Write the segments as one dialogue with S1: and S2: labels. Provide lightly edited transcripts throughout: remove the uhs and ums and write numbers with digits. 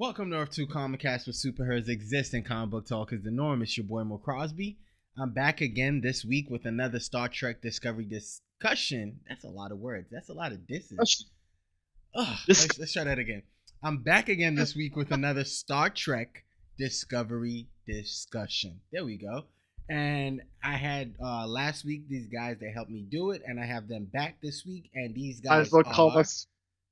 S1: Welcome to Earth 2 Comic Cast, where superheroes exist and comic book talk is the norm. It's your boy Moecrosby. I'm back again this week with another Star Trek Discovery discussion. That's a lot of words. That's a lot of disses. Let's try that again. I'm back again this week with another Star Trek Discovery discussion. There we go. And I had last week these guys that helped me do it, and I have them back this week. And these guys
S2: might as well call us.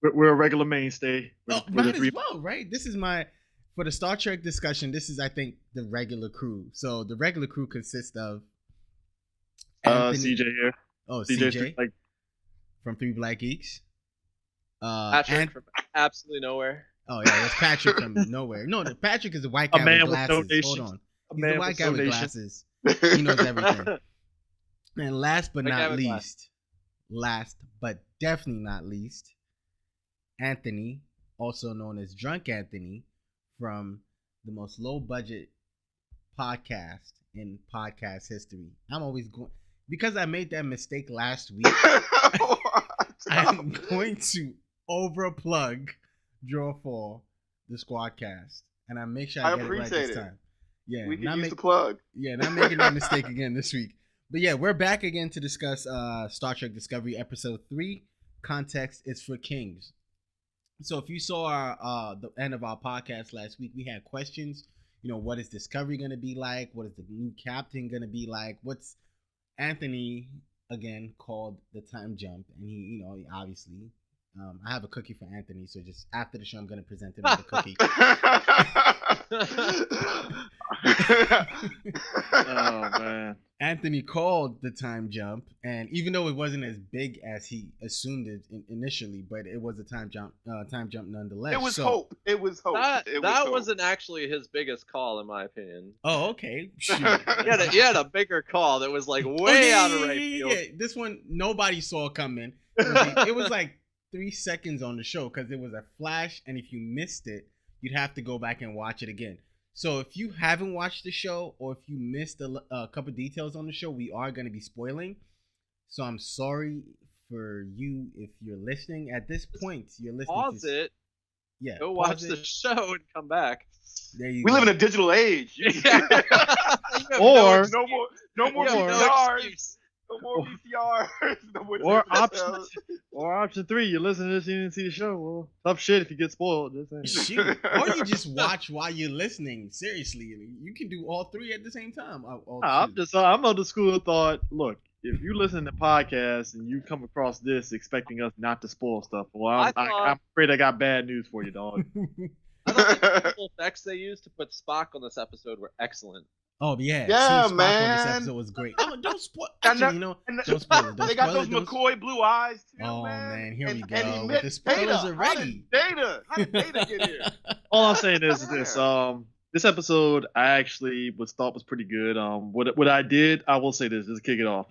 S2: We're a regular mainstay.
S1: Might as well, right? This is for the Star Trek discussion. This is, I think, the regular crew. So the regular crew consists of
S2: CJ here.
S1: Oh, CJ from Three Black Geeks.
S3: Patrick from absolutely nowhere.
S1: Oh yeah, that's Patrick from nowhere. No, Patrick is a white guy with glasses. Hold on, he's a white guy with glasses. He knows everything. And last but definitely not least, Anthony, also known as Drunk Anthony, from the most low-budget podcast in podcast history. I'm always going, because I made that mistake last week, I'm going to overplug Draw for the Squadcast, and I make sure I get it right this time. Yeah,
S4: we can use the plug.
S1: Yeah, not making that mistake again this week. But yeah, we're back again to discuss Star Trek Discovery Episode 3. Context is for Kings. So if you saw the end of our podcast last week, we had questions. You know, what is Discovery going to be like? What is the new captain going to be like? What's Anthony, again, called the time jump? And he, obviously, I have a cookie for Anthony. So just after the show, I'm going to present him with a cookie.
S2: Oh, man.
S1: Anthony called the time jump, and even though it wasn't as big as he assumed it initially, but it was a time jump nonetheless.
S4: It was hope. It was hope.
S3: That wasn't actually his biggest call, in my opinion.
S1: Oh, okay. Shoot.
S3: He had a bigger call that was like way out of right field.
S1: Yeah. This one nobody saw coming. It was like 3 seconds on the show because it was a flash, and if you missed it, you'd have to go back and watch it again. So if you haven't watched the show, or if you missed a couple details on the show, we are going to be spoiling. So I'm sorry for you if you're listening. At this point, you're listening
S3: Pause it.
S1: Yeah.
S3: Go watch the show and come back.
S1: There you
S4: we
S1: go.
S4: live in a digital age.
S2: Or
S4: no more VCRs. No more VCRs. No more
S2: or option 3, you listen to this, you didn't see the show. Well, tough shit if you get spoiled.
S1: Shoot. Or you just watch while you're listening. Seriously, you can do all 3 at the same time.
S2: I'm of the school of thought. Look, if you listen to podcasts and you come across this expecting us not to spoil stuff, well, I'm afraid I got bad news for you, dog.
S3: I thought the visual effects they used to put Spock on this episode were excellent.
S1: Oh yeah,
S4: yeah,
S1: Spock
S4: man.
S1: On this episode was great. Oh, don't spoil. Actually, don't spoil it.
S4: They got those McCoy blue eyes too,
S1: oh,
S4: man.
S1: Here we go.
S4: And
S1: the spoilers are ready.
S4: How did Data get here?
S2: All I'm saying is this. This episode I actually thought was pretty good. What I did, I will say this, just to kick it off.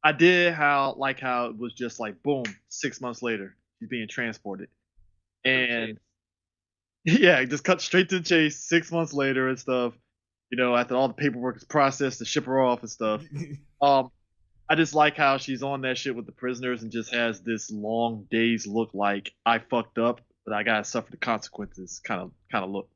S2: I did how it was just like boom, 6 months later, he's being transported, and yeah, just cut straight to the chase. 6 months later and stuff. You know, after all the paperwork is processed to ship her off and stuff. I just like how she's on that shit with the prisoners and just has this long days look like I fucked up, but I gotta suffer the consequences kind of look.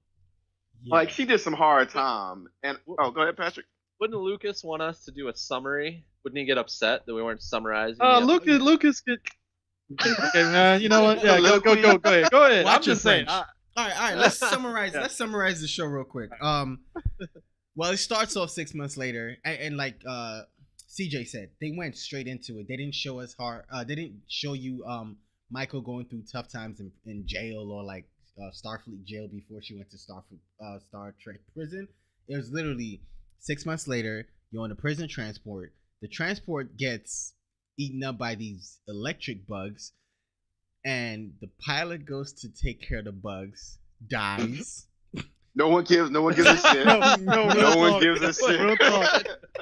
S4: Yeah. Like she did some hard time. And go ahead, Patrick.
S3: Wouldn't Lucas want us to do a summary? Wouldn't he get upset that we weren't summarizing?
S2: Lucas could. Okay, man. You know what? Yeah, go ahead. Go ahead. I'm just saying.
S1: All right. Let's summarize. Let's summarize the show real quick. Well, it starts off 6 months later, and like CJ said, they went straight into it. They didn't show us they didn't show you Michael going through tough times in jail or like Starfleet jail before she went to Star Trek prison. It was literally 6 months later. You're on a prison transport. The transport gets eaten up by these electric bugs. And the pilot goes to take care of the bugs, dies.
S4: No one gives a shit. No one gives a shit.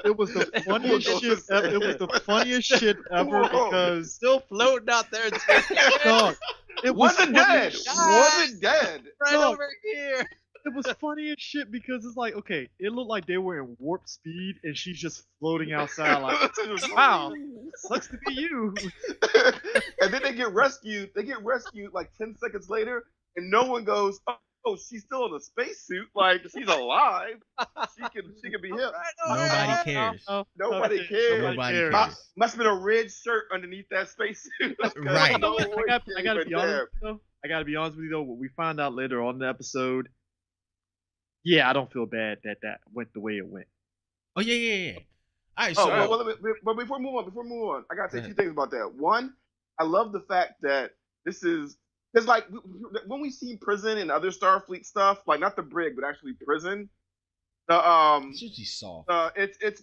S2: It was the funniest shit. It was the funniest shit ever because
S3: still floating out there.
S4: It wasn't dead. Wasn't dead.
S3: Right over here.
S2: It was funny as shit because it's like, okay, it looked like they were in warp speed and she's just floating outside like, wow, sucks to be you.
S4: And then they get rescued. They get rescued like 10 seconds later, and no one goes, oh, oh, she's still in a spacesuit. Like she's alive. She can be hip.
S1: Nobody cares.
S4: Nobody cares.
S1: Nobody cares.
S4: Must have been a red shirt underneath that spacesuit.
S1: Right.
S2: You know what? I gotta be honest. Though. I gotta be honest with you though. What we find out later on in the episode, yeah, I don't feel bad that went the way it went.
S1: Oh yeah. All right.
S4: Oh,
S1: So
S4: but before we move on, I gotta say two things about that. One, I love the fact that this is because like when we see prison and other Starfleet stuff, like not the brig, but actually prison.
S1: it's usually soft.
S4: It's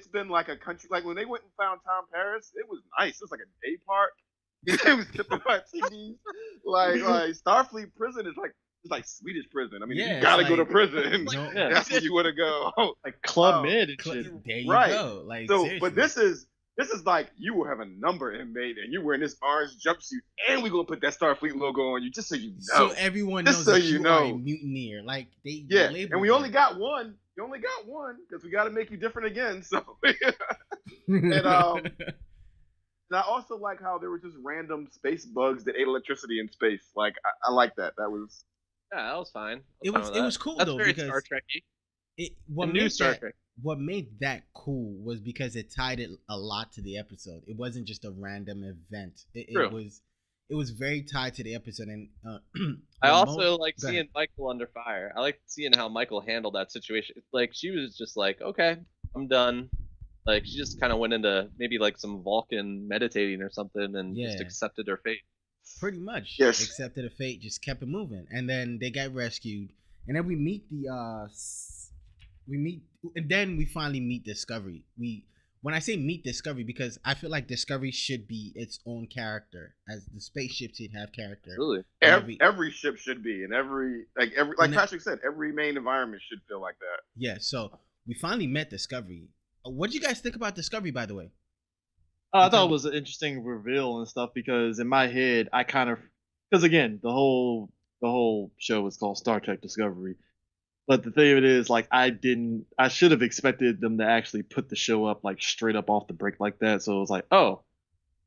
S4: been like a country. Like when they went and found Tom Paris, it was nice. It was like a day park. It was sipping martinis. Like Starfleet prison is like it's like Swedish prison. I mean,
S1: Yeah,
S4: you gotta
S1: it's
S4: go to
S1: like-
S4: prison.
S1: No-
S4: That's where you want to go.
S2: Like Club Med and shit.
S1: There you
S4: Right.
S1: go. Like
S4: So,
S1: seriously.
S4: but this is like you will have a number inmate and you're wearing this orange jumpsuit, and we're gonna put that Starfleet logo on you just so you know.
S1: So everyone
S4: Just
S1: knows
S4: so
S1: that
S4: you
S1: you are a
S4: know.
S1: mutineer. Like they
S4: Yeah,
S1: labeled
S4: and we
S1: you.
S4: only got one. You only got one because we got to make you different again. So, and I also like how there were just random space bugs that ate electricity in space. Like I like that. That was
S3: Yeah, that was fine.
S1: It was cool
S3: That's
S1: though
S3: very
S1: because
S3: Star Trekky.
S1: what
S3: The new
S1: made
S3: Star
S1: that
S3: Trek.
S1: what made that cool was because it tied it a lot to the episode. It wasn't just a random event.
S3: True.
S1: It was very tied to the episode. And
S3: I also like
S1: go ahead.
S3: seeing Michael under fire. I like seeing how Michael handled that situation. Like she was just like, okay, I'm done. Like she just kind of went into maybe like some Vulcan meditating or something and just
S1: Yeah.
S3: accepted her fate.
S1: pretty much
S4: Yes.
S1: accepted a fate, just kept it moving, and then they got rescued, and then we meet and then we finally meet Discovery. When I say meet Discovery, because I feel like Discovery should be its own character, as the spaceship should have character.
S3: Absolutely.
S4: every ship should be, and every
S1: And
S4: Patrick said, every main environment should feel like that.
S1: Yeah, so we finally met Discovery. What do you guys think about Discovery, by the way?
S2: I thought it was an interesting reveal and stuff because in my head I kind of because again the whole show is called Star Trek Discovery, but the thing of it is like I should have expected them to actually put the show up like straight up off the break like that. So it was like oh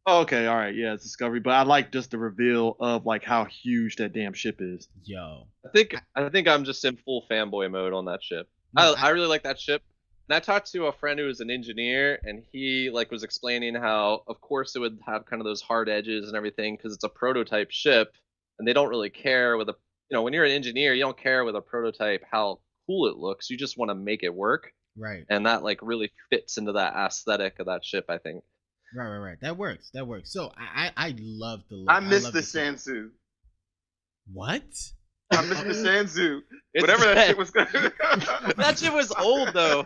S2: okay, all right, yeah, it's Discovery, but I like just the reveal of like how huge that damn ship is.
S1: Yo,
S3: I think I'm just in full fanboy mode on that ship.
S1: No,
S3: I really like that ship. And I talked to a friend who was an engineer, and he like was explaining how, of course, it would have kind of those hard edges and everything because it's a prototype ship, and they don't really care with when you're an engineer, you don't care with a prototype how cool it looks. You just want to make it work,
S1: right.
S3: and that like really fits into that aesthetic of that ship, I think.
S1: Right. That works. So I love the look.
S4: I miss
S1: love
S4: the
S1: ship.
S4: Sansu.
S1: What?
S4: I miss the Sansu.
S3: It's
S4: Whatever that shit was.
S3: That shit was old though.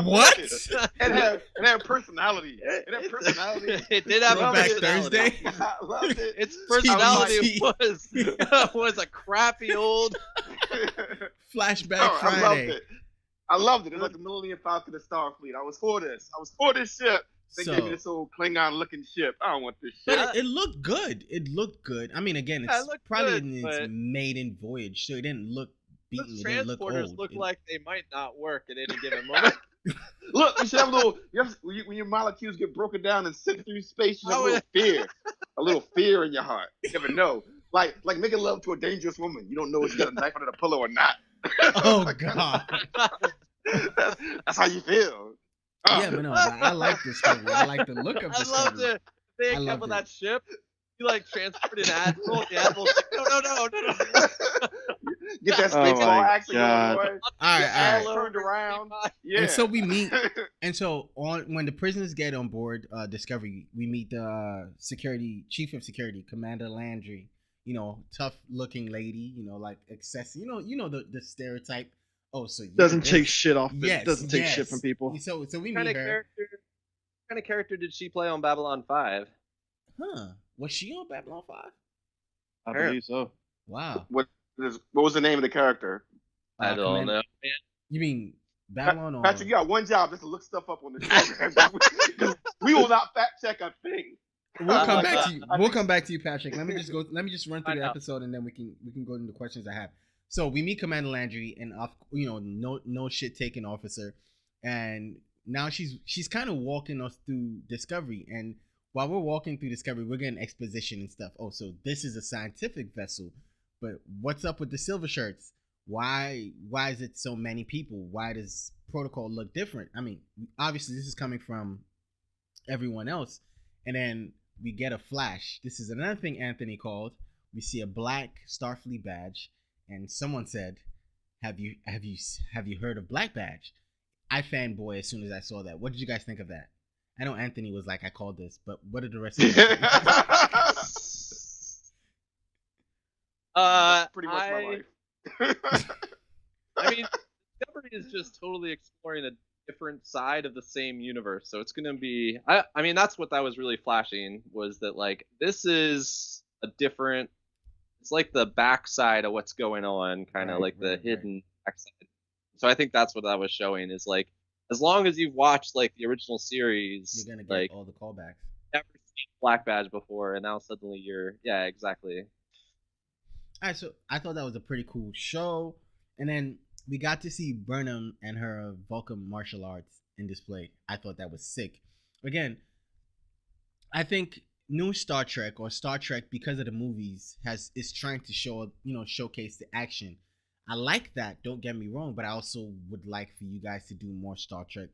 S1: What?
S4: It had personality. It had personality.
S3: It did have a
S1: Throwback
S3: personality.
S1: Thursday?
S4: I loved it.
S3: Its personality
S1: TBT.
S3: was a crappy old.
S1: Flashback
S4: Oh,
S1: Friday.
S4: I loved it. It was like the Millennium Falcon of Starfleet. I was for this ship. They
S1: So-
S4: gave me this old Klingon-looking ship. I don't want this shit.
S1: But it looked good. I mean, again,
S3: Yeah, it
S1: it's
S3: looked
S1: probably
S3: good,
S1: in its
S3: but-
S1: maiden voyage, so it didn't look beaten.
S3: Those
S1: It didn't look
S3: transporters
S1: old.
S3: look
S1: It-
S3: like they might not work at any given moment.
S4: Look, you should have a little. When your molecules get broken down and sent through space, you have
S3: Oh,
S4: a little fear in your heart. You never know. Like making love to a dangerous woman. You don't know if she got a knife under the pillow or not.
S1: Oh God.
S4: That's how you feel.
S1: Yeah, but no, I like Discovery. I like the look of
S3: I
S1: Discovery.
S3: loved it. They
S1: I
S3: kept
S1: loved
S3: on
S1: it.
S3: that ship. You like transported an admiral. The admiral's like, no.
S4: Get that
S2: Oh
S4: space ball
S2: my
S4: action
S2: God.
S4: going, boy.
S1: All
S4: Your ass
S1: right.
S4: turned around. Yeah.
S1: And so we meet. And so when the prisoners get on board Discovery, we meet the chief of security, Commander Landry. Tough looking lady. Like excessive. The stereotype. Oh, so
S2: Doesn't take shit off.
S1: Yes,
S2: Doesn't take shit
S1: yes.
S2: from people.
S1: So we
S3: What
S1: meet her.
S3: kind of character did she play on Babylon 5?
S1: Huh? Was she on Babylon 5?
S2: I believe so.
S1: Wow.
S4: What was the name of the character?
S3: I don't
S1: Commander-
S3: know.
S1: You mean Babylon or
S4: Patrick, you got one job, just to look stuff up on the show. 'Cause we will not fact check a thing.
S1: We'll come
S3: like
S1: back
S3: that.
S1: to you. We'll come back to you, Patrick. Let me just run through
S3: Find
S1: the
S3: out.
S1: episode, and then we can go into the questions I have. So we meet Commander Landry, and no shit taking officer, and now she's kind of walking us through Discovery, and while we're walking through Discovery, we're getting exposition and stuff. Oh, so this is a scientific vessel, but what's up with the silver shirts? Why is it so many people? Why does protocol look different? I mean, obviously this is coming from everyone else, and then we get a flash. This is another thing Anthony called. We see a black Starfleet badge, and someone said, "Have you heard of Black Badge?" I fanboy as soon as I saw that. What did you guys think of that? I know Anthony was like, "I called this," but what did the rest of you think?
S4: That's pretty much my life.
S3: I mean, Discovery is just totally exploring a different side of the same universe. So it's going to be, I mean, that's what that was really flashing, was that like, this is a different, it's like the backside of what's going on, kind of like the hidden backside. So I think that's what that was showing, is like, as long as you've watched like the original series,
S1: You're going to get
S3: like,
S1: all the callbacks.
S3: never seen Black Badge before, and now suddenly yeah, exactly.
S1: All right, so I thought that was a pretty cool show, and then we got to see Burnham and her Vulcan martial arts in display. I thought that was sick. Again, I think new Star Trek, or Star Trek because of the movies, is trying to showcase the action. I like that, don't get me wrong, but I also would like for you guys to do more Star Trek,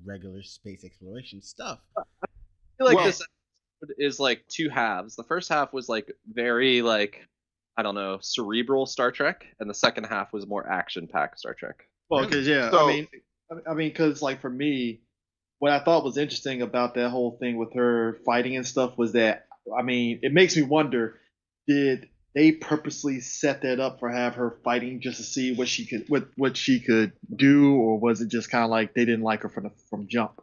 S1: regular space exploration stuff.
S3: I feel like this episode is like two halves. The first half was like very like, I don't know, cerebral Star Trek, and the second half was more action-packed Star Trek.
S2: Well, because I mean, because like for me, what I thought was interesting about that whole thing with her fighting and stuff was that, I mean, it makes me wonder, did they purposely set that up for have her fighting just to see what she could do, or was it just kind of like they didn't like her from jump?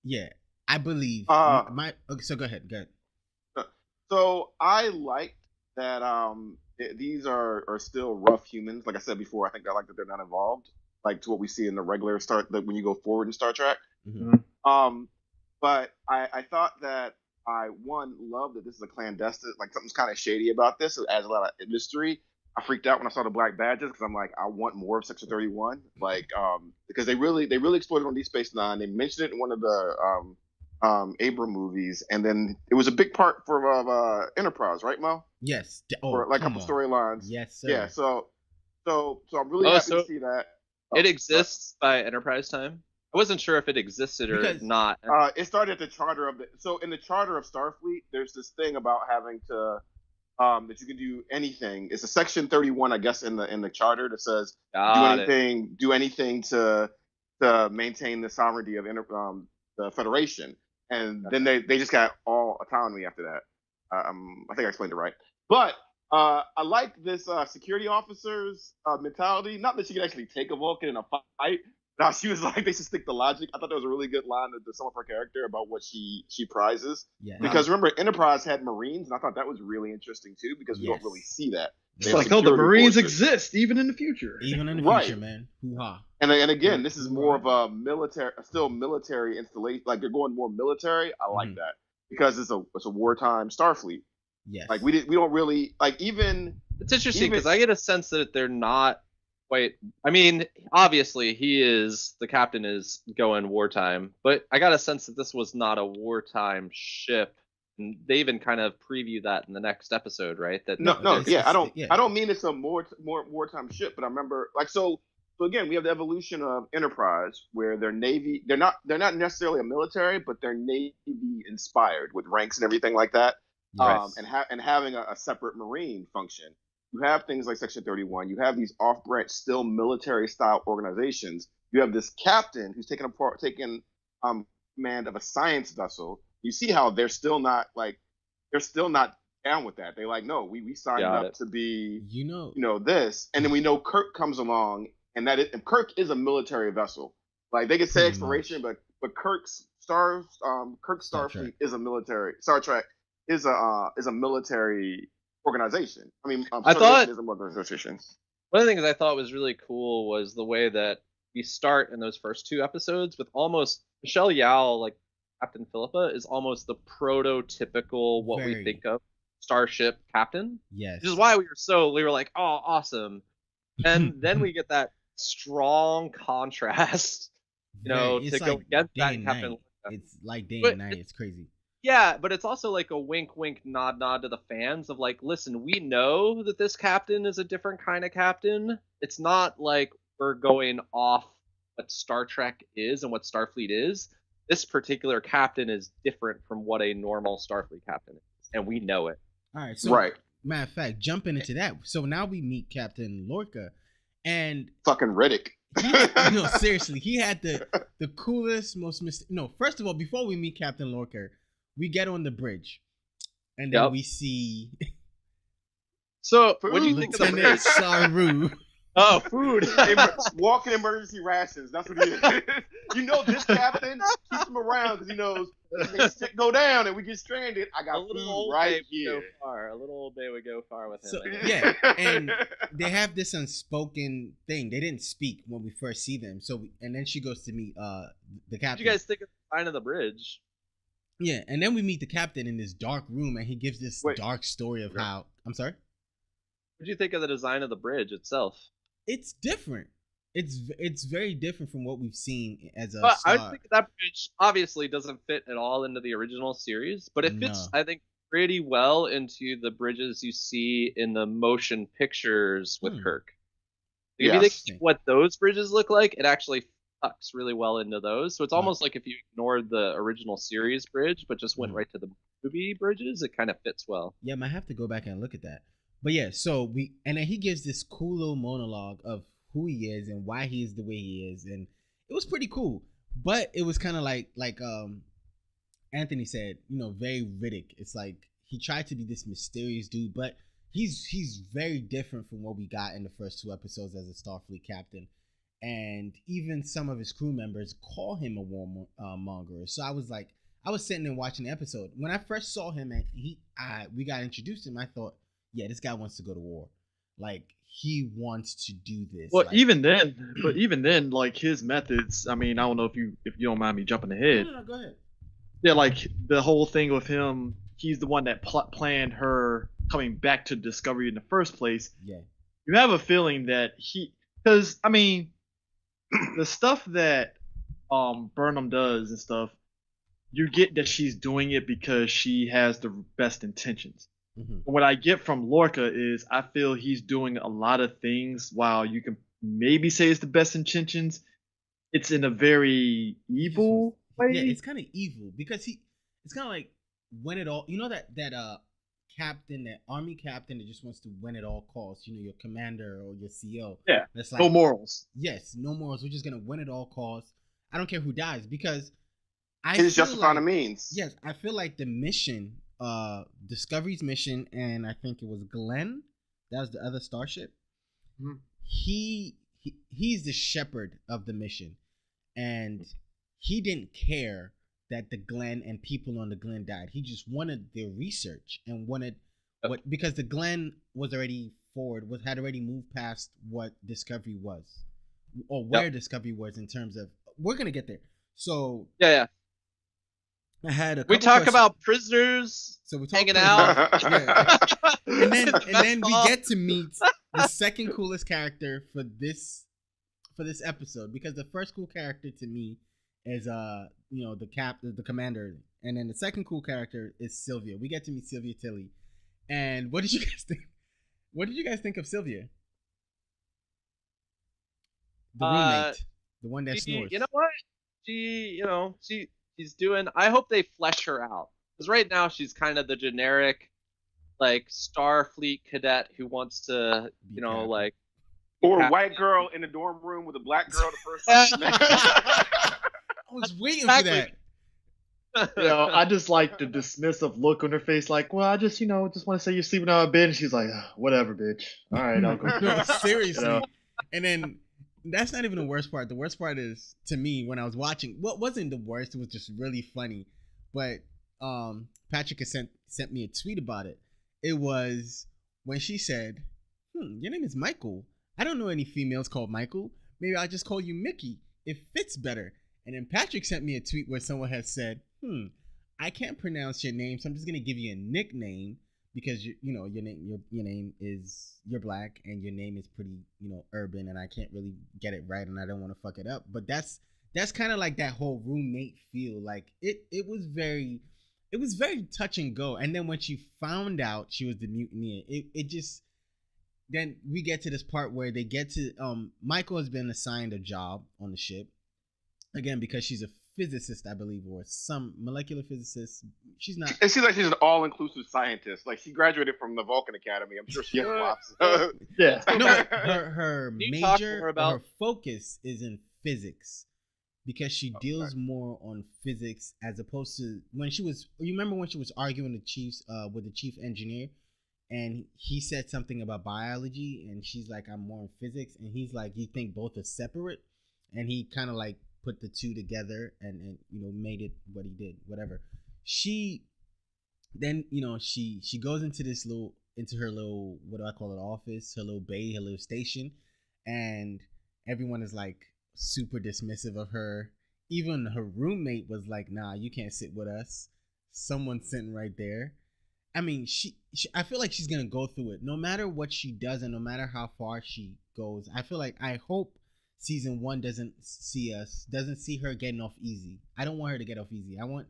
S1: Yeah, I believe okay, so go ahead.
S4: So I liked that these are still rough humans. Like I said before, I think I like that they're not involved, like to what we see in the regular when you go forward in Star Trek.
S1: Mm-hmm.
S4: But I thought that I love that this is a clandestine, like something's kind of shady about this. It adds a lot of mystery. I freaked out when I saw the black badges because I'm like, I want more of Section 31, like because they really exploited on Deep Space Nine. They mentioned it in one of the Abram movies, and then it was a big part for Enterprise, right, Mo?
S1: Yes.
S4: For like a couple storylines.
S1: Yes, sir.
S4: Yeah. So I'm really happy to see that.
S3: It exists by Enterprise time. I wasn't sure if it existed or not.
S4: It started at the charter of in the charter of Starfleet, there's this thing about having to that you can do anything. It's a Section 31, I guess, in the charter that says do anything to maintain the sovereignty of the Federation. And then they just got all autonomy after that. I think I explained it right. But I like this security officer's mentality. Not that she could actually take a Vulcan in a fight. No, she was like, they should stick to logic. I thought that was a really good line to sum up her character about what she prizes.
S1: Yeah.
S4: Because remember, Enterprise had Marines, and I thought that was really interesting too, because we don't really see that.
S2: It's like, oh, the Marines exist even in the future.
S1: Even in the future, man. Hoo-ha.
S4: And again, this is more of a military installation. Like they're going more military. I like that because it's a wartime Starfleet.
S1: Yes.
S4: Like we don't really like even.
S3: It's interesting because I get a sense that they're not quite. I mean, obviously the captain is going wartime, but I got a sense that this was not a wartime ship. And they even kind of preview that in the next episode, right? That I don't mean it's a more wartime ship, but I remember like so again, we have the evolution of Enterprise where they're Navy, they're not necessarily a military, but they're Navy inspired with ranks and everything like that. Yes. And having a separate Marine function. You have things like Section 31. You have these off-branch, still military-style organizations. You have this captain who's taking command of a science vessel. You see how they're still not down with that. They're like, no, we signed up to be, this. And then we know Kirk comes along, and Kirk is a military vessel. Like they could say exploration, but Kirk's Starfleet is a military. Star Trek is a military organization. I mean, I thought
S4: is a organization.
S3: One of the things I thought was really cool was the way that we start in those first two episodes with almost Michelle Yeoh, like Captain Philippa, is almost the prototypical we think of starship captain.
S1: Yes.
S3: Which is why we were like, oh, awesome. And then we get that strong contrast, to go against that Captain.
S1: It's like day and night. It's crazy.
S3: Yeah, but it's also like a wink, wink, nod, nod to the fans of like, listen, we know that this captain is a different kind of captain. It's not like we're going off what Star Trek is and what Starfleet is. This particular captain is different from what a normal Starfleet captain is, and we know it.
S1: All right, so
S4: Right.
S1: matter of fact, jumping into that. So now we meet Captain Lorca, and
S4: Fucking Riddick.
S1: no, seriously, he had the coolest, most no. First of all, before we meet Captain Lorca, we get on the bridge, and then we see
S3: So, what do you think of the
S1: Lieutenant
S3: bridge?
S1: Saru.
S3: Oh, food.
S4: Walking emergency rations. That's what he is. You know, this captain keeps him around because he knows if they go down and we get stranded, I got
S3: a little
S4: food
S3: old
S4: right
S3: bay would
S4: here.
S3: go far. A little old bay would go far with him.
S1: So,
S3: I guess.
S1: yeah, and they have this unspoken thing. They didn't speak when we first see them. So, and then she goes to meet the
S3: What
S1: captain.
S3: do you guys think of the sign of the bridge?
S1: Yeah, and then we meet the captain in this dark room, and he gives this
S4: Wait.
S1: dark story of how. I'm sorry.
S3: What do you think of the design of the bridge itself?
S1: It's different. It's very different from what we've seen as a
S3: But I
S1: star.
S3: think that bridge obviously doesn't fit at all into the original series, but it fits,
S1: No.
S3: I think, pretty well into the bridges you see in the motion pictures with Kirk. If you
S4: Yes.
S3: think what those bridges look like, it actually tucks really well into those. So it's almost like if you ignored the original series bridge, but just went right to the movie bridges, it kind of fits well.
S1: Yeah, I might have to go back and look at that. But yeah, so and then he gives this cool little monologue of who he is and why he is the way he is, and it was pretty cool. But it was kind of like Anthony said, very Riddick. It's like he tried to be this mysterious dude, but he's very different from what we got in the first 2 episodes as a Starfleet captain. And even some of his crew members call him a warmonger. So I was sitting there watching the episode. When I first saw him and we got introduced to him, I thought, yeah, this guy wants to go to war. Like, he wants to do this.
S2: Well,
S1: like,
S2: even then, like his methods. I mean, I don't know if you don't mind me jumping ahead.
S1: No, go ahead.
S2: Yeah, like the whole thing with him. He's the one that planned her coming back to Discovery in the first place.
S1: Yeah.
S2: You have a feeling that because I mean, the stuff that Burnham does and stuff, you get that she's doing it because she has the best intentions.
S1: Mm-hmm.
S2: What I get from Lorca is I feel he's doing a lot of things while you can maybe say it's the best intentions. It's in a very evil way.
S1: Yeah, it's kind of evil because it's kind of like win it all. You know that captain, that army captain that just wants to win at all costs. Your commander or your CO.
S2: Yeah.
S1: That's like,
S2: No morals.
S1: Yes, no morals. We're just gonna win at all costs. I don't care who dies because
S4: It's justifying the means.
S1: Yes, I feel like the mission, Discovery's mission, and I think it was Glenn. That was the other starship.
S2: Mm-hmm.
S1: He's the shepherd of the mission, and he didn't care that the Glenn and people on the Glenn died. He just wanted their research and wanted because the Glenn was already had already moved past what Discovery was, or where Discovery was in terms of. We're gonna get there. So
S3: yeah.
S1: I had a.
S3: We talk
S1: questions.
S3: About prisoners.
S1: So we talk
S3: hanging
S1: prisoners.
S3: out.
S1: Yeah. and then we get to meet the second coolest character for this episode, because the first cool character to me is the commander, and then the second cool character is Sylvia. We get to meet Sylvia Tilly. And what did you guys think? What did you guys think of Sylvia? The roommate, the one that snores.
S3: You know what? She's doing. I hope they flesh her out, because right now she's kind of the generic, like Starfleet cadet who wants to, like.
S4: Or a white girl in the dorm room with a black girl the first time.
S1: I was waiting for that.
S2: I just like the dismissive look on her face, like, well, I just want to say you're sleeping on a bed, and she's like, whatever, bitch. All right, I'll go.
S1: No, seriously. And then that's not even the worst part. The worst part is, to me, when I was watching, what wasn't the worst, it was just really funny. But Patrick sent me a tweet about it. It was when she said, your name is Michael. I don't know any females called Michael. Maybe I'll just call you Mickey. It fits better. And then Patrick sent me a tweet where someone has said, I can't pronounce your name, so I'm just gonna give you a nickname because your name is, you're black and your name is pretty urban, and I can't really get it right and I don't want to fuck it up. But that's kind of like that whole roommate feel. Like it was very, it was very touch and go. And then when she found out she was the mutineer, it just then we get to this part where they get to Michael has been assigned a job on the ship again because she's a physicist, I believe, or some molecular physicist. She's not.
S4: It seems like she's an all-inclusive scientist. Like she graduated from the Vulcan Academy. I'm sure she flops.
S2: Yeah.
S1: No, her major, her focus is in physics because she deals more on physics as opposed to when she was. You remember when she was arguing with the chief engineer, and he said something about biology, and she's like, "I'm more in physics," and he's like, "You think both are separate?" And he kind of like put the two together and made it what he did. Whatever. She then she goes into her little, what do I call it, office, her little bay, her little station, and everyone is like super dismissive of her. Even her roommate was like, nah, you can't sit with us. Someone's sitting right there. I mean, she I feel like she's gonna go through it no matter what she does and no matter how far she goes. I hope season 1 doesn't see her getting off easy. I don't want her to get off easy. I want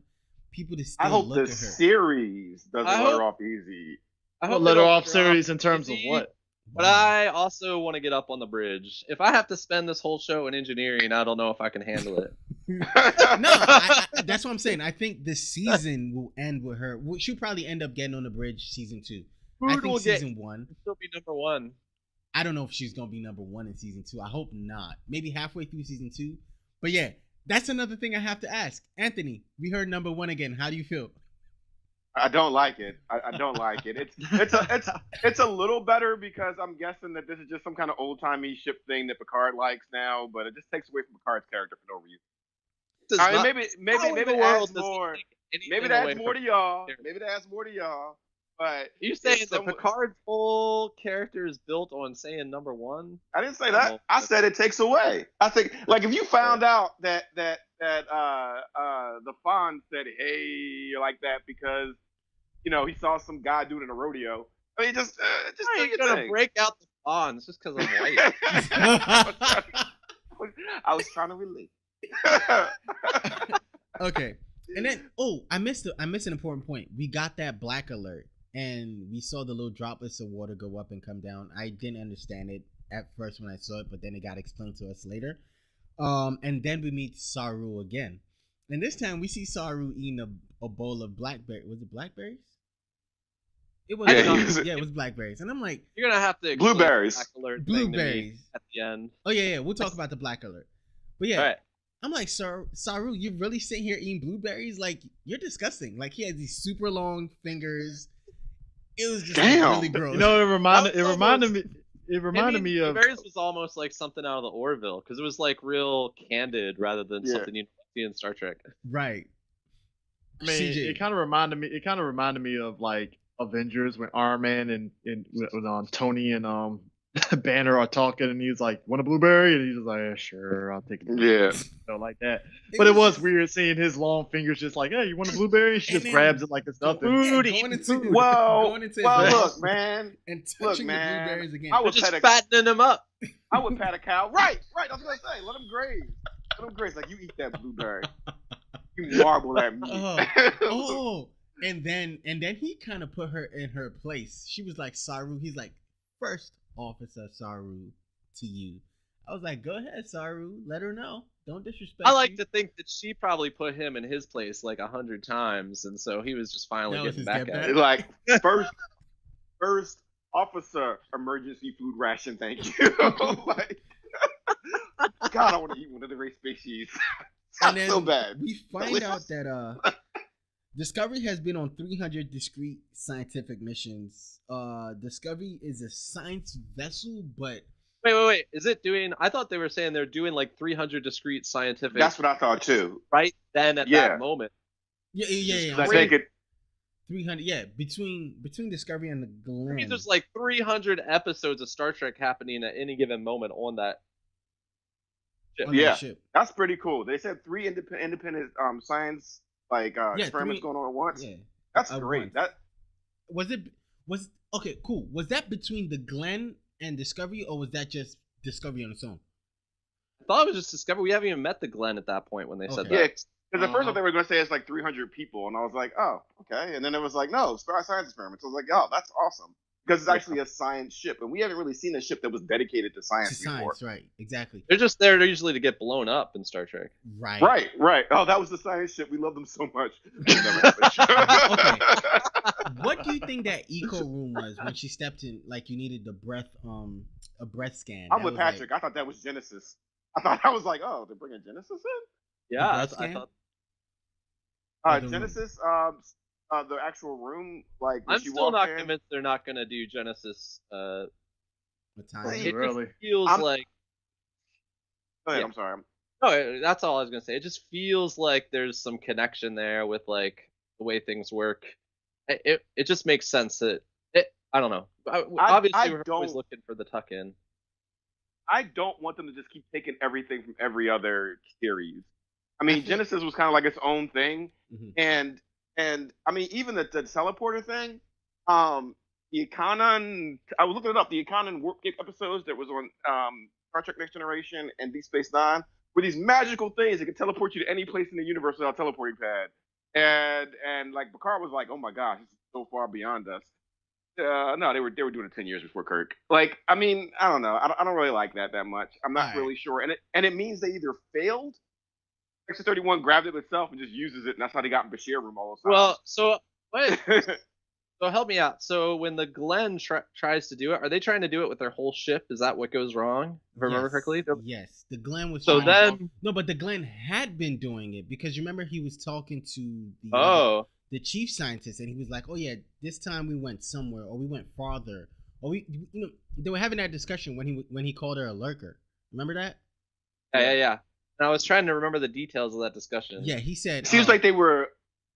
S1: people to still
S4: I hope
S1: look
S4: the
S1: at her.
S4: series doesn't let her off easy.
S3: I
S2: Well,
S3: hope
S2: let
S3: they
S2: her
S3: don't
S2: off
S3: drop
S2: series in terms of
S3: easy,
S2: what?
S3: But I also want to get up on the bridge. If I have to spend this whole show in engineering, I don't know if I can handle it.
S1: No, that's what I'm saying. I think the season will end with her. She'll probably end up getting on the bridge season 2. I think season 1.
S3: She'll be number 1.
S1: I don't know if she's gonna be number 1 in season 2. I hope not. Maybe halfway through season 2. But yeah, that's another thing I have to ask. Anthony, we heard number 1 again. How do you feel?
S4: I don't like it. I don't like it. It's a little better because I'm guessing that this is just some kind of old timey ship thing that Picard likes now, but it just takes away from Picard's character for no reason. I mean, maybe it adds more. Maybe that adds more to y'all. Maybe that adds more to y'all. But
S3: you saying that Picard's whole character is built on saying number 1?
S4: I didn't say that. I said it takes away. I think, like, if you found out that the Fawn said, "Hey," you like that because he saw some guy do it in a rodeo. I mean, just
S3: how are you gonna break out the bonds just because I'm white?
S4: I was trying to relate.
S1: Okay, and then I missed an important point. We got that black alert. And we saw the little droplets of water go up and come down. I didn't understand it at first when I saw it, but then it got explained to us later. And then we meet Saru again. And this time we see Saru eating a bowl of blackberry. Was it blackberries? It was. Yeah, it was blackberries. And I'm like,
S3: you're gonna have to
S4: blueberries.
S3: Black alert
S1: blueberries
S3: at the end.
S1: Oh yeah. We'll talk about the black alert. But yeah.
S3: All right.
S1: I'm like, Saru, you're really sitting here eating blueberries? Like, you're disgusting. Like, he has these super long fingers. It was just really gross.
S2: It reminded me of.
S3: Blueberries was almost like something out of the Orville because it was like real candid rather than something you see in Star Trek.
S1: Right.
S2: I mean, it kind of reminded me of like Avengers when Iron Man and Tony and Banner are talking, and he's like, "Want a blueberry?" And he's just like, "Yeah, sure, I'll take it."
S4: Yeah,
S2: like that. But it was weird seeing his long fingers just like, "Hey, you want a blueberry?" She just grabs it like it's nothing.
S1: Going into
S4: look, man,
S1: and touching the blueberries again.
S3: I was just fattening him up.
S4: I would pat a cow. Right. I was gonna say, let him graze. Like, you eat that blueberry. You marble that meat.
S1: And then he kind of put her in her place. She was like, Saru. He's like, "First Officer Saru, to you." I was like, go ahead, Saru. Let her know. Don't disrespect.
S3: I like to think that she probably put him in his place like 100 times, and so he was just finally getting back at it.
S4: Like, first officer, emergency food ration, thank you. Like, God, I want to eat one of the race species.
S1: And then
S4: so bad.
S1: We find out that Discovery has been on 300 discrete scientific missions. Discovery is a science vessel, but
S3: wait. Is it doing? I thought they were saying they're doing like 300 discrete scientific.
S4: That's what I thought too.
S3: Right then, at that moment.
S1: Yeah.
S4: I think it.
S1: 300. Yeah, between Discovery and the Glen.
S3: I mean, there's like 300 episodes of Star Trek happening at any given moment on that
S1: ship.
S4: That's pretty cool. They said 3 independent science experiments going on at once. Yeah, that's great. That
S1: was okay. Cool. Was that between the Glen and Discovery, or was that just Discovery on its own?
S3: I thought it was just Discovery. We haven't even met the Glen at that point when they said that.
S4: Because at first I thought they were going to say it's like 300 people, and I was like, oh, okay. And then it was like, no, science experiments. I was like, oh, that's awesome. Because it's actually a science ship, and we haven't really seen a ship that was dedicated to science before.
S1: Right, exactly.
S3: They're just there usually to get blown up in Star Trek.
S4: Right. Oh, that was the science ship. We love them so much.
S1: Okay. What do you think that eco room was when she stepped in? Like you needed a breath scan.
S4: I'm with Patrick. Like... I thought that was Genesis. I was like, oh, they're bringing Genesis in.
S3: Yeah, I thought.
S4: Genesis, the actual room, like
S3: I'm still not convinced they're not gonna do Genesis.
S1: What time?
S3: It
S2: really
S3: just feels like.
S4: Go ahead, I'm sorry.
S3: No, that's all I was gonna say. It just feels like there's some connection there with like the way things work. It just makes sense that I don't know. Obviously, we're always looking for the tuck in.
S4: I don't want them to just keep taking everything from every other series. I mean, Genesis was kind of like its own thing, and I mean, even the teleporter thing, the Ikanan. I was looking it up. The Ikanan Warp Gate episodes that was on Star Trek Next Generation and Deep Space Nine were these magical things that could teleport you to any place in the universe without a teleporting pad. And like Picard was like, oh my gosh, this is so far beyond us. No, they were doing it 10 years before Kirk. Like, I mean, I don't know. I don't really like that much. I'm not really sure, and it means they either failed. Section 31 grabbed it itself and just uses it, and that's how they got in Bashir room all the time.
S3: Well, so help me out. So when the Glenn tries to do it, are they trying to do it with their whole ship? Is that what goes wrong? If I remember correctly?
S1: Yes, the Glenn was.
S3: So then,
S1: no, but the Glenn had been doing it because you remember he was talking to the chief scientist, and he was like, "Oh yeah, this time we went somewhere, or we went farther, or they were having that discussion when he called her a lurker. Remember that?
S3: Yeah. And I was trying to remember the details of that discussion.
S1: Yeah, he said.
S4: It seems like they were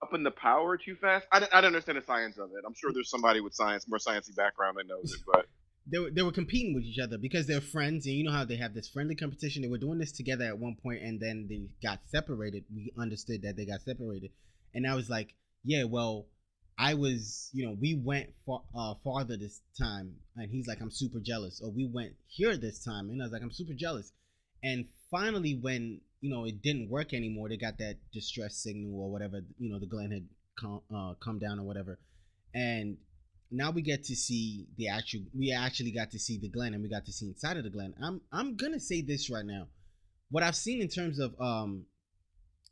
S4: up in the power too fast. I don't understand the science of it. I'm sure there's somebody with more sciencey background that knows it, but
S1: they were competing with each other because they're friends, and you know how they have this friendly competition. They were doing this together at one point, and then they got separated. We understood that they got separated, and I was like, yeah, well, I was, we went farther this time, and he's like, I'm super jealous. Or we went here this time, and I was like, I'm super jealous. And finally, when it didn't work anymore, they got that distress signal or whatever. The Glenn had come down or whatever, and now we get to see we actually got to see the Glenn, and we got to see inside of the Glenn. I'm gonna say this right now. What I've seen in terms of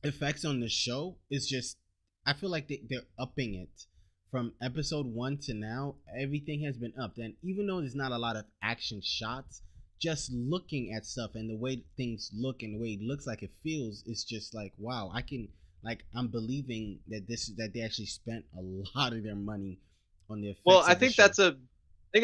S1: effects on the show is just, I feel like they're upping it from episode 1 to now. Everything has been upped, and even though there's not a lot of action shots, just looking at stuff and the way things look and the way it looks like it feels, it's just like, wow, I'm believing that they actually spent a lot of their money on the effects.
S3: Well, I think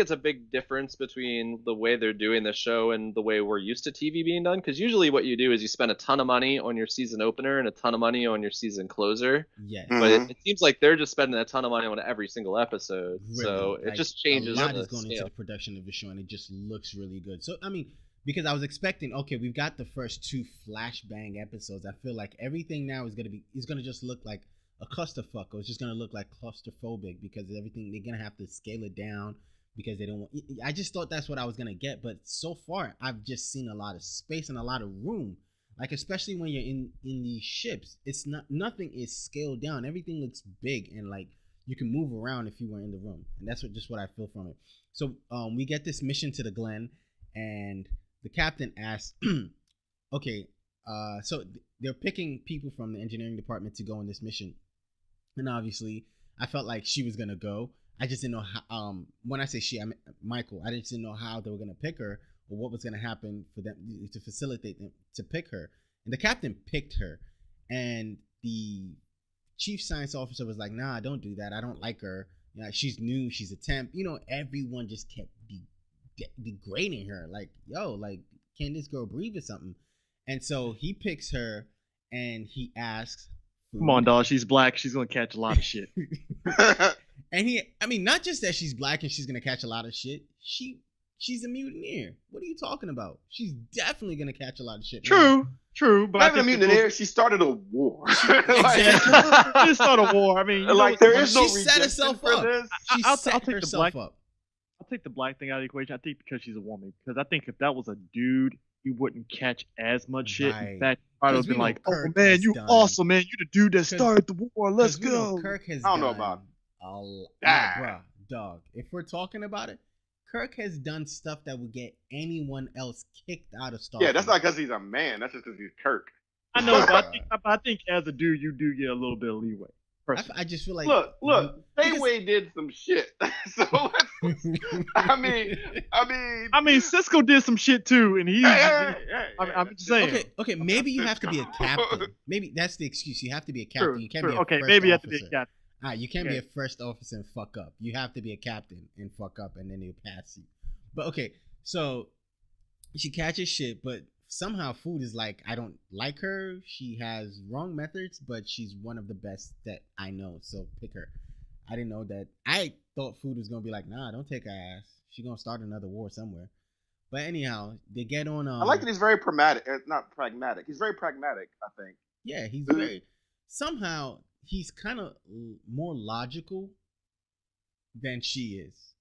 S3: it's a big difference between the way they're doing the show and the way we're used to TV being done. Because usually what you do is you spend a ton of money on your season opener and a ton of money on your season closer.
S1: Yes.
S3: But it seems like they're just spending a ton of money on every single episode. Really? So it just changes.
S1: A lot is going into the production of the show, and it just looks really good. So, I mean, because I was expecting, okay, we've got the first 2 flashbang episodes. I feel like everything now is going to just look like a clusterfuck, or it's just going to look like claustrophobic because everything, they're going to have to scale it down. Because they don't want. I just thought that's what I was gonna get, but so far I've just seen a lot of space and a lot of room. Like, especially when you're in these ships, it's nothing is scaled down. Everything looks big, and like you can move around if you were in the room, and that's what I feel from it. So we get this mission to the Glen, and the captain asks, okay, so they're picking people from the engineering department to go on this mission, and obviously I felt like she was gonna go. I just didn't know how, when I say she, I mean Michael. I just didn't know how they were going to pick her or what was going to happen for them to facilitate them to pick her. And the captain picked her. And the chief science officer was like, nah, don't do that. I don't like her. She's new. She's a temp. Everyone just kept degrading her. Like, yo, like, can this girl breathe or something? And so he picks her and he asks.
S2: Come on, dog. She's black. She's going to catch a lot of shit.
S1: And not just that she's black and she's gonna catch a lot of shit. She's a mutineer. What are you talking about? She's definitely gonna catch a lot of shit.
S2: True. But
S4: not even a mutinier. She started a war.
S1: Exactly.
S2: She started a war. I mean,
S4: there is no
S1: she set herself up.
S2: I'll take the black thing out of the equation. I think because she's a woman. Because I think if that was a dude, he wouldn't catch as much shit.
S1: Right.
S2: In fact, probably would
S1: 'Cause
S2: have
S1: we
S2: been
S1: know
S2: like, "Oh
S1: Kirk
S2: man,
S1: has
S2: you
S1: done-
S2: awesome, man! You the dude that
S1: 'Cause-
S2: started the war. Let's
S1: 'Cause we know
S2: go."
S1: Kirk has
S4: I don't know
S1: done
S4: about
S1: nah, bruh, dog. If we're talking about it, Kirk has done stuff that would get anyone else kicked out of Starfleet.
S4: Yeah, that's not because he's a man. That's just because he's Kirk.
S2: I know, but I think as a dude, you do get a little bit of leeway.
S1: I just feel like
S4: Look,
S1: because-
S4: Dayway did some shit. So I mean,
S2: Cisco did some shit too, and he's. I'm just saying.
S1: Okay. Maybe you have to be a captain. Maybe that's the excuse. You have to be a captain.
S2: True,
S1: You can't
S2: true.
S1: be a
S2: Okay,
S1: first
S2: maybe you have
S1: officer.
S2: to be a captain.
S1: All right, you can't be
S2: Yeah.
S1: a first officer and fuck up. You have to be a captain and fuck up, and then they'll pass you. But okay, so she catches shit, but somehow Food is like, I don't like her. She has wrong methods, but she's one of the best that I know. So pick her. I didn't know that. I thought Food was gonna be like, nah, don't take her ass. She gonna start another war somewhere. But anyhow, they get on.
S4: I like that he's very pragmatic. Not pragmatic. He's very pragmatic. I think.
S1: Yeah, he's very. Somehow he's kind of more logical than she is.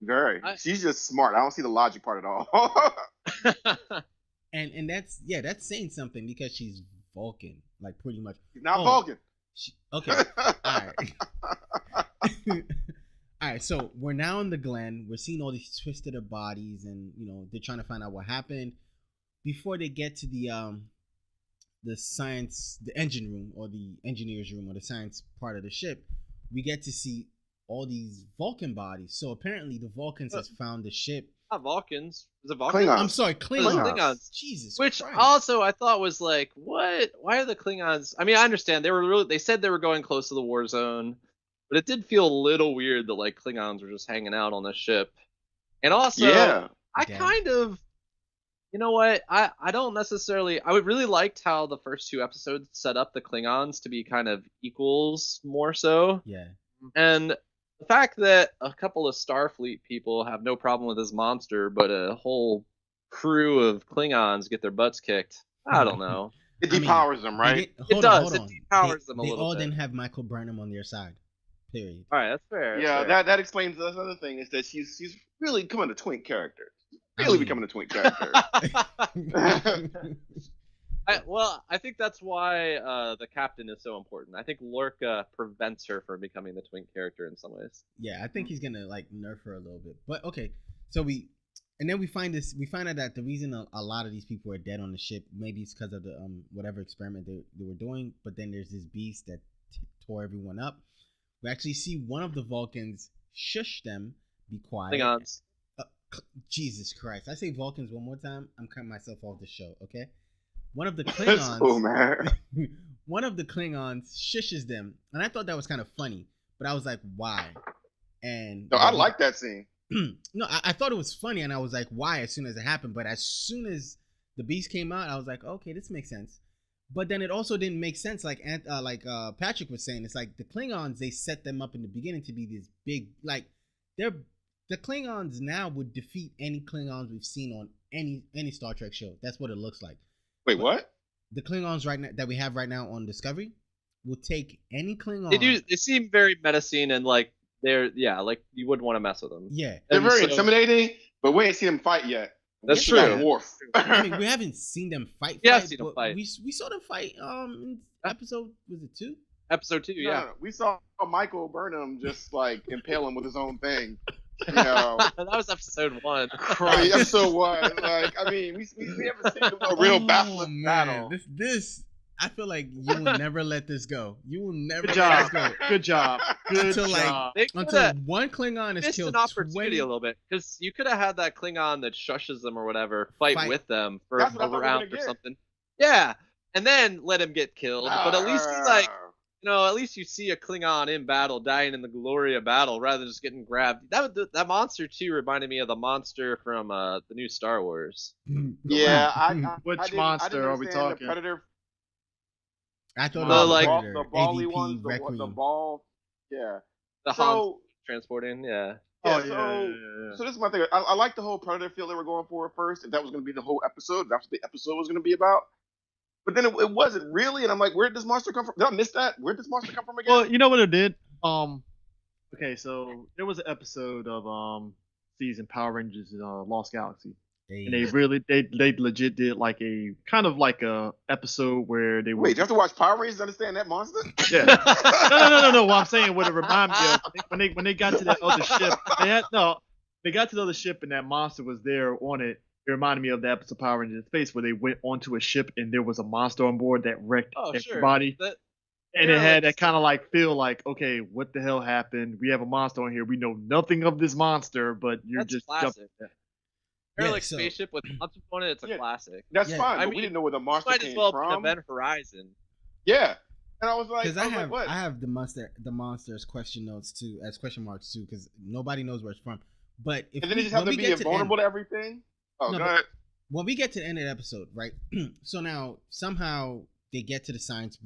S4: Very. She's just smart. I don't see the logic part at all.
S1: And that's saying something because she's Vulcan, like pretty much.
S4: He's not Vulcan.
S1: Okay. All right. All right. So we're now in the Glen. We're seeing all these twisted bodies, and they're trying to find out what happened. Before they get to the engine room or the engineer's room or the science part of the ship, we get to see all these Vulcan bodies. So apparently the Vulcans has found the ship.
S3: Not Vulcans. Is it Vulcans?
S4: Klingons.
S1: I'm sorry,
S3: Klingons.
S1: Jesus
S3: Which
S1: Christ.
S3: also I thought was like, what? Why are the Klingons? I mean, I understand they said they were going close to the war zone, but it did feel a little weird that like Klingons were just hanging out on the ship. And also,
S4: Yeah.
S3: I kind of, you know what? I don't necessarily. I would really liked how the first two episodes set up the Klingons to be kind of equals more so.
S1: Yeah.
S3: And the fact that a couple of Starfleet people have no problem with this monster, but a whole crew of Klingons get their butts kicked, I don't know.
S4: It depowers them, right?
S3: It does. It depowers them a
S1: they
S3: little
S1: all
S3: bit.
S1: didn't have Michael Burnham on their side. Period.
S3: All right, that's fair.
S4: Yeah,
S3: that's fair.
S4: that explains the other thing is that she's really becoming a twink character. Really becoming a twink character.
S3: I think that's why the captain is so important. I think Lorca prevents her from becoming the twink character in some ways.
S1: Yeah, I think he's gonna like nerf her a little bit. But okay, so we find out that the reason a lot of these people are dead on the ship, maybe it's because of the whatever experiment they were doing. But then there's this beast that tore everyone up. We actually see one of the Vulcans shush them, be quiet.
S3: Klingons.
S1: Jesus Christ! I say Vulcans one more time, I'm cutting myself off the show. Okay. One of the Klingons,
S4: Oh man.
S1: one of the Klingons shushes them, and I thought that was kind of funny, but I was like, why? And
S4: No, I like that scene.
S1: No, I thought it was funny, and I was like, why? As soon as it happened, but as soon as the beast came out, I was like, okay, this makes sense. But then it also didn't make sense, like Patrick was saying. It's like the Klingons, they set them up in the beginning to be this big, like the Klingons now would defeat any Klingons we've seen on any Star Trek show. That's what it looks like.
S4: Wait, what?
S1: The Klingons right now that we have right now on Discovery will take any Klingon.
S3: They do. They seem very menacing and like they're like you wouldn't want to mess with them.
S1: Yeah,
S4: They're very intimidating, but we ain't seen them fight yet.
S3: That's
S4: We got
S3: true.
S4: Worf.
S1: I mean, we haven't seen them fight.
S3: Yeah, I've seen them fight.
S1: We saw them fight. In episode was it 2?
S3: Episode 2, yeah.
S4: No, we saw Michael Burnham just like impale him with his own thing. You know,
S3: That was episode 1.
S4: I mean, episode 1. Like, I mean, we haven't seen a real battling battle.
S1: This I feel like you will never let this go. You will never
S2: Good
S1: let
S2: job.
S1: this go.
S2: Good job. Good
S1: Until, like,
S2: job.
S3: They
S1: Until
S3: coulda
S1: one Klingon is
S3: missed
S1: killed
S3: an opportunity
S1: 20.
S3: a little bit because you could have had that Klingon that shushes them or whatever fight with them for
S4: That's what I
S3: a
S4: thought we were
S3: round
S4: gonna
S3: or
S4: get.
S3: something. Yeah, and then let him get killed. But at least he's like, at least you see a Klingon in battle dying in the glory of battle rather than just getting grabbed. That monster too reminded me of the monster from the new Star Wars.
S4: Yeah,
S2: Which
S4: I
S2: monster
S4: didn't
S2: are we
S4: understand
S2: talking?
S4: The Predator.
S1: I thought it
S3: The,
S1: was
S3: like-
S1: Predator,
S4: the bally
S1: AVP,
S4: ones, the
S1: Requiem.
S4: ball. Yeah.
S3: The Han
S4: So
S3: transporting, yeah.
S4: yeah,
S2: Oh,
S4: so
S2: yeah.
S4: so this is my thing. I like the whole Predator feel they were going for at first. If that was going to be the whole episode, that's what the episode was going to be about. But then it wasn't really, and I'm like, where did this monster come from? Did I miss that? Where did this monster come from again?
S2: Well, you know what it did? Okay, so there was an episode of season Power Rangers Lost Galaxy. And they really they legit did like a kind of like a episode where they were.
S4: Wait, you have to watch Power Rangers to understand that monster?
S2: Yeah. No. What I'm saying, what it reminded me of when they got to that other ship, they got to the other ship and that monster was there on it. It reminded me of the episode Power Rangers in Space where they went onto a ship and there was a monster on board that wrecked everybody.
S3: Sure.
S2: And it had that kind of like feel like, okay, what the hell happened? We have a monster on here. We know nothing of this monster, but you're
S3: That's
S2: just
S3: classic.
S2: jumping.
S3: Spaceship with monster on it. It's a classic.
S4: That's fine, but
S3: we
S4: didn't know where the monster
S3: might
S4: came
S3: as well
S4: from.
S3: Have been Horizon.
S4: Yeah, and I was like,
S1: because
S4: what?
S1: I have the monsters question notes too as question marks too because nobody knows where it's from. But if
S4: and then they just have to be invulnerable to everything. Oh,
S1: no,
S4: go ahead.
S1: When we get to the end of the episode, right? So now somehow they get to the science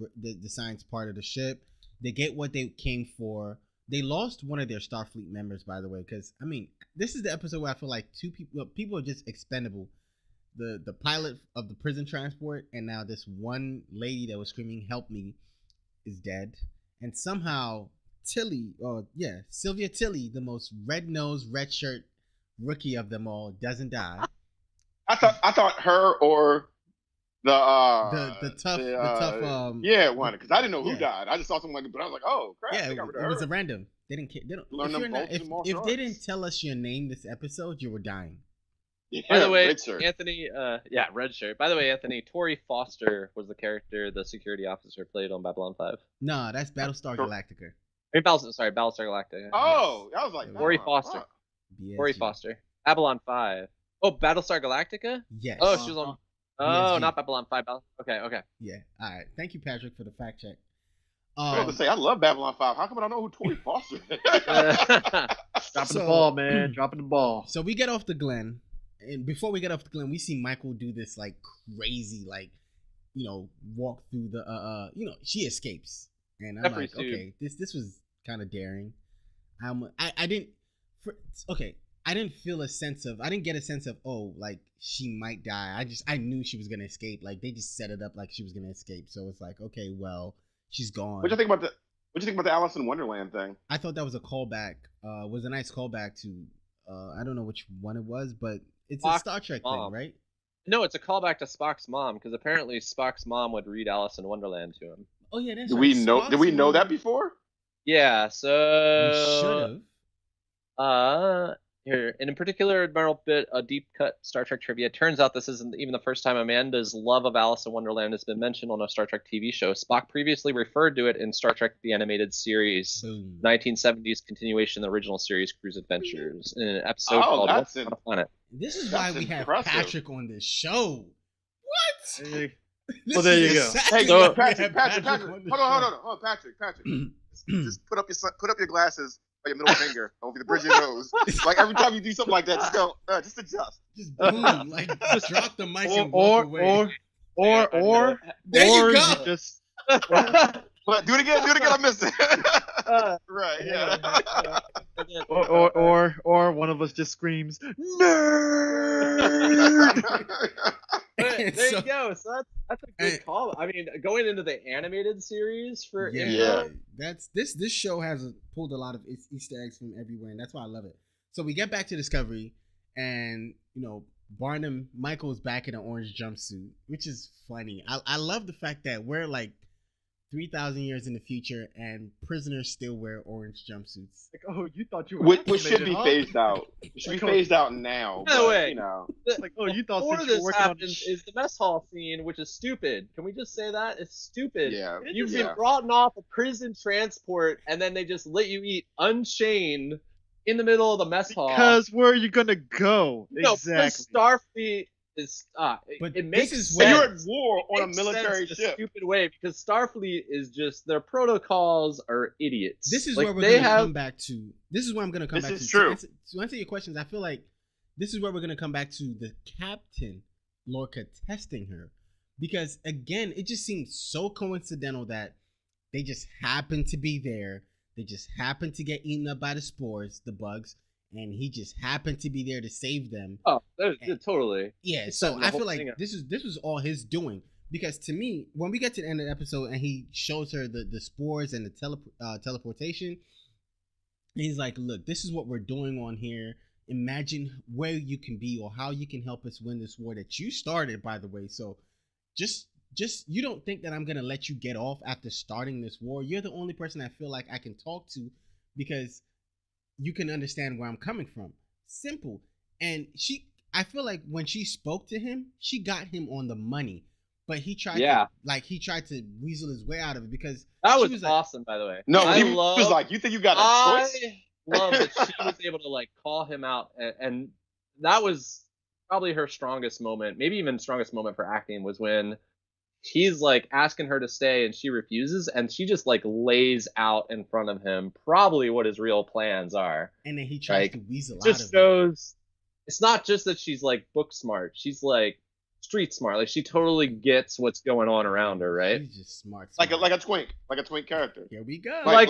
S1: part of the ship. They get what they came for. They lost one of their Starfleet members, by the way, because I mean, this is the episode where I feel like two people are just expendable. The pilot of the prison transport, and now this one lady that was screaming "Help me" is dead, and somehow Sylvia Tilly, the most red-nosed, red shirt rookie of them all, doesn't die.
S4: I thought her or the tough one, because I didn't know who died. I just saw something like, but I was like, oh crap!
S1: Yeah, it was a random. They didn't care. They don't. If they didn't tell us your name this episode, you were dying.
S4: Yeah,
S3: by the way,
S4: Redshirt.
S3: Anthony, red shirt. By the way, Anthony, Tori Foster was the character, the security officer played on Babylon 5.
S1: No, that's Battlestar Galactica.
S3: Battlestar Galactica.
S4: Oh, I was like,
S3: Tori Foster. Tori Foster. Babylon 5. Oh, Battlestar Galactica?
S1: Yes.
S3: Oh, she was on. Oh,
S1: BSG.
S3: not Babylon 5. Okay.
S1: Yeah. All right. Thank you, Patrick, for the fact check.
S4: I was gonna say I love Babylon 5. How come I don't know who Tori Foster is?
S2: Dropping the ball, man. Dropping the ball.
S1: So we get off the Glen, and before we get off the Glen, we see Michael do this like crazy, like, walk through the she escapes, and I'm like, okay, this was kind of daring. I didn't get a sense of like she might die. I knew she was gonna escape. Like they just set it up like she was gonna escape. So it's like, okay, well, she's gone.
S4: What do you think about the Alice in Wonderland thing?
S1: I thought that was a callback. Was a nice callback to I don't know which one it was, but it's a Star Trek thing, right?
S3: No, it's a callback to Spock's mom, because apparently Spock's mom would read Alice in Wonderland to him.
S1: Oh yeah, that's
S4: right. Did we know that before?
S3: Yeah, so
S1: we should have.
S3: Here, and in particular, Admiral Bit, a deep cut Star Trek trivia. Turns out this isn't even the first time Amanda's love of Alice in Wonderland has been mentioned on a Star Trek TV show. Spock previously referred to it in Star Trek the Animated Series, 1970s continuation of the original series Cruise Adventures, in an episode called Once Upon a Planet.
S1: This is why we have Patrick on this show. What?
S2: Well, there you go.
S4: Hey, so, Patrick. Hold on, Patrick. Just put up your glasses by your middle finger over the bridge of your nose. Like every time you do something like that, just go, just adjust.
S1: Just boom, like just drop the mic and walk away.
S2: Or
S1: there you go.
S2: Just
S4: but do it again. I missed it. Right. Yeah.
S2: Or one of us just screams, nerd.
S3: There you go. So that's a good call. I mean, going into the animated series for
S1: this show has pulled a lot of Easter eggs from everywhere, and that's why I love it. So we get back to Discovery, and Barnum Michael's back in an orange jumpsuit, which is funny. I love the fact that we're like 3,000 years in the future, and prisoners still wear orange jumpsuits.
S2: Like, oh, you thought you were
S4: which should be phased out. It should be phased out now.
S3: By the way,
S2: like, oh, you thought
S3: before this happens is the mess hall scene, which is stupid. Can we just say that? It's stupid.
S4: Yeah.
S3: You've been brought off a prison transport, and then they just let you eat unchained in the middle of the mess hall.
S2: Because where are you gonna go?
S3: No, because Starfleet is
S1: but
S3: it makes
S1: sense.
S4: You're at war on a military ship.
S3: A stupid way, because Starfleet is just, their protocols are idiots.
S1: This is where we're going to come back to. This is where I'm going to come back to.
S4: This is true.
S1: To answer your questions, I feel like this is where we're going to come back to the captain, Lorca, testing her. Because, again, it just seems so coincidental that they just happen to be there. They just happen to get eaten up by the spores, the bugs, and he just happened to be there to save them.
S3: Oh, totally.
S1: Yeah, so I feel like this was all his doing. Because to me, when we get to the end of the episode and he shows her the spores and the teleportation, he's like, look, this is what we're doing on here. imagine where you can be or how you can help us win this war that you started, by the way. So just you don't think that I'm gonna let you get off after starting this war. You're the only person I feel like I can talk to because you can understand where I'm coming from. Simple. And I feel like when she spoke to him, she got him on the money. But he tried to weasel his way out of it because
S3: that
S1: she
S3: was
S1: like,
S3: awesome, by the way.
S4: No, he was like, you think you got a choice?
S3: I love that she was able to like call him out, and that was probably her strongest moment, maybe even strongest moment for acting, was when he's like asking her to stay and she refuses, and she just like lays out in front of him probably what his real plans are.
S1: And then he tries
S3: like,
S1: to weasel out
S3: just
S1: of
S3: shows it. It's not just that she's like book smart, she's like street smart. Like she totally gets what's going on around her, right?
S1: She's just smart.
S4: Like a twink character.
S1: Here we go.
S4: Like